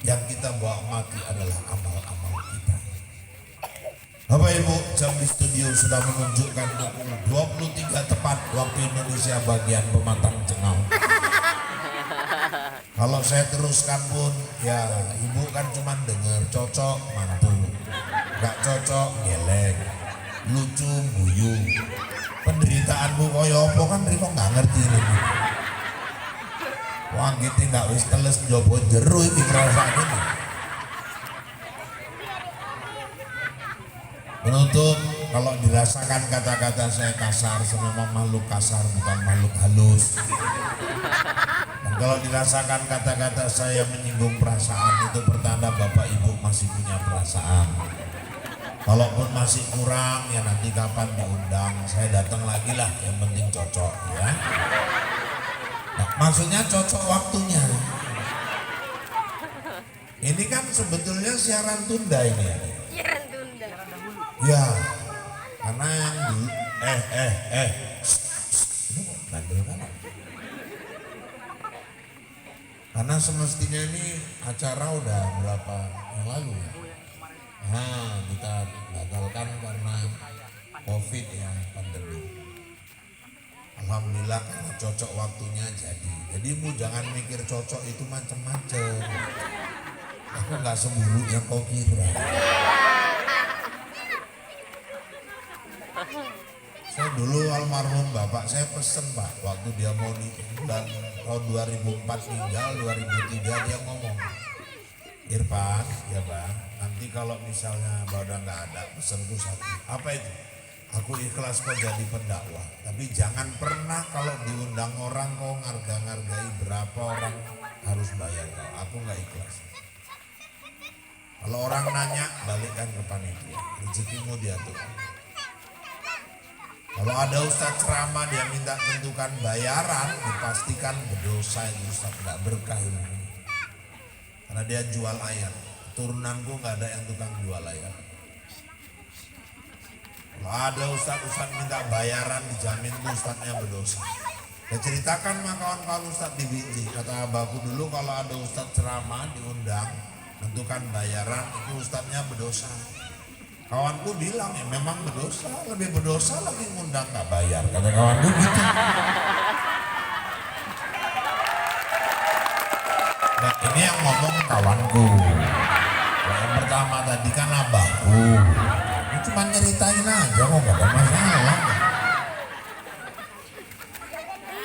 Yang kita bawa mati adalah amal-amal kita. Bapak Ibu, jam di studio sudah menunjukkan pukul 23 tepat waktu Indonesia bagian pematang Cengau. Kalau saya teruskan pun, ya ibu kan cuma dengar cocok mantu, gak cocok geleng, lucu guyu. Penderitaanmu koyo apa kan Riko gak ngerti ini. Wah gitu gak wis teles njobo jero iki ngrasake. Menutup, kalau dirasakan kata-kata saya kasar, semua makhluk kasar bukan makhluk halus. Dan kalau dirasakan kata-kata saya menyinggung perasaan, itu pertanda Bapak Ibu masih punya perasaan. Kalaupun masih kurang, ya nanti kapan diundang, saya datang lagi lah, yang penting cocok ya. Nah, maksudnya cocok waktunya. Ini kan sebetulnya siaran tunda ini ya. Siaran tunda. Ya, karena yang di ini kok bandel kan? Karena semestinya ini acara udah berapa yang lalu ya. Nah, kita batalkan karena COVID ya, pandemi. Alhamdulillah karena cocok waktunya jadi. Jadi Bu jangan mikir cocok itu macam-macam. Aku nggak seburuk yang kau kira. Saya dulu almarhum bapak saya pesen Pak, waktu dia mau di bulan tahun 2004 meninggal, 2003 dia ngomong, Irfan, ya Bang, nanti kalau misalnya udah nggak ada pesenku satu, apa itu? Aku ikhlas kau jadi pendakwah, tapi jangan pernah kalau diundang orang kau ngargai berapa orang harus bayar kau. Aku nggak ikhlas. Kalau orang nanya, balikkan ke panitia, rezekimu diatur. Kalau ada ustadz ceramah dia minta tentukan bayaran, dipastikan berdosa itu ustadz, nggak berkah ini. Karena dia jual ayam. Turunanku nggak ada yang tukang jual ayam. Kalau ada ustadz minta bayaran, dijamin tuh ustadznya berdosa. Saya ceritakan sama kawan-kawan ustadz di Binti, kata abahku dulu kalau ada ustadz ceramah diundang, tentukan bayaran, itu ustadznya berdosa. Kawanku bilang ya memang berdosa, lebih berdosa lagi ngundang gak bayar, kata kawanku gitu. Nah ini yang ngomong kawanku. Nah, yang pertama tadi kan abahku. Ini cuma nyeritain aja kok gak ada masalah.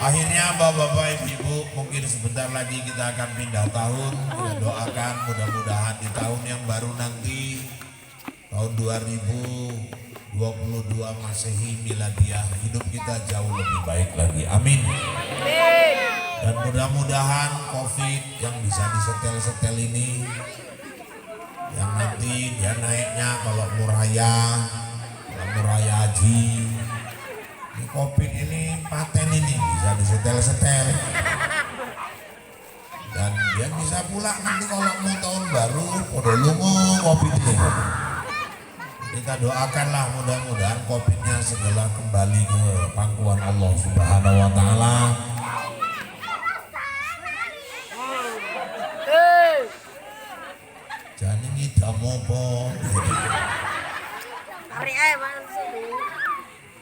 Akhirnya bapak-bapak ibu mungkin sebentar lagi kita akan pindah tahun. Kita doakan mudah-mudahan di tahun yang baru nanti tahun 2022 Masehi Miladiah hidup kita jauh lebih baik lagi. Amin. Dan mudah-mudahan COVID yang bisa disetel-setel ini, yang nanti dia naiknya kalau muraya haji, ini COVID ini paten ini bisa disetel-setel. Dan dia bisa pula nanti kalau mau tahun baru, udah lungo COVID ini. Kita doakanlah mudah-mudahan COVID-nya segera kembali ke pangkuan Allah Subhanahu wa taala. Jadi ngidam apa?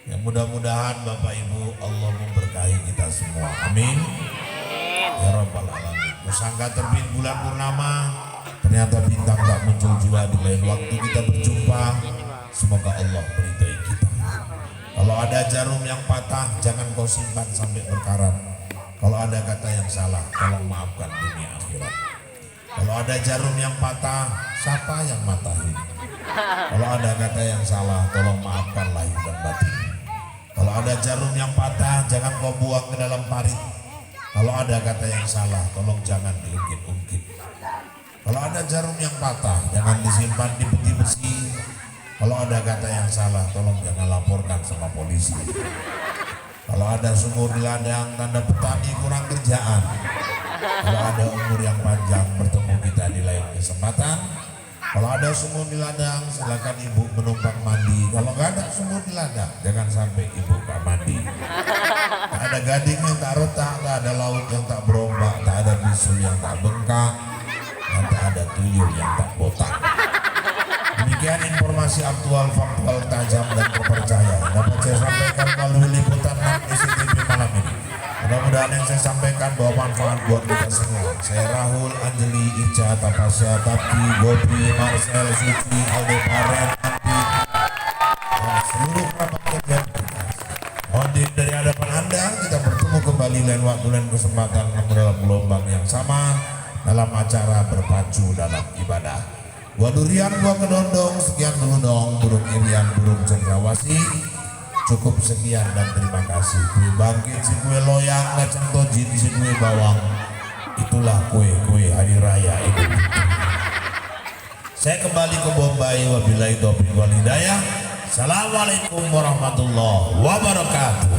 Ya mudah-mudahan Bapak Ibu Allah memberkahi kita semua. Amin. Ya Rabbal Alamin. Sangka terbit bulan purnama, ternyata bintang tak muncul juga di lain waktu kita berjumpa. Semoga Allah meridai kita. Kalau ada jarum yang patah, jangan kau simpan sampai berkarat. Kalau ada kata yang salah, tolong maafkan dunia akhirat. Kalau ada jarum yang patah, siapa yang matahin? Kalau ada kata yang salah, tolong maafkan lahir dan batin. Kalau ada jarum yang patah, jangan kau buang ke dalam parit. Kalau ada kata yang salah, tolong jangan diungkit-ungkit. Kalau ada jarum yang patah, jangan disimpan di peti besi. Kalau ada kata yang salah, tolong jangan laporkan sama polisi. Kalau ada sumur di ladang, tanda petani kurang kerjaan. Kalau ada umur yang panjang, bertemu kita di lain kesempatan. Kalau ada sumur di ladang, silakan ibu menumpang mandi. Kalau nggak ada sumur di ladang, jangan sampai ibu nggak mandi. Tak ada gading yang tak retak, tak ada laut yang tak berombak, tak ada bisul yang tak bengkak, dan tak ada tuyul yang tak botak. Demikian informasi aktual, faktual, tajam dan terpercaya dapat saya sampaikan melalui liputan SCTV malam ini. Mudah-mudahan yang saya sampaikan bawa manfaat buat kita semua. Saya Rahul, Anjeli, Ica, Tapasya, Tapi, Gopi, Marcel, Suci, Aldebaran, Andi, dan seluruh kerabat kerja kita. Mohon diri dari hadapan Anda, kita bertemu kembali lain waktu lain kesempatan dalam gelombang yang sama dalam acara berpacu dalam ibadah. Gua durian, gua kedondong, sekian dulu dong, burung irian, burung cendrawasih. Cukup sekian dan terima kasih. Kue bangkit, si kue loyang, kacang tojin, si kue bawang. Itulah kue-kue hari raya ini. Saya kembali ke Bombay. Wabillahi taufiq wal hidayah. Assalamualaikum warahmatullahi wabarakatuh.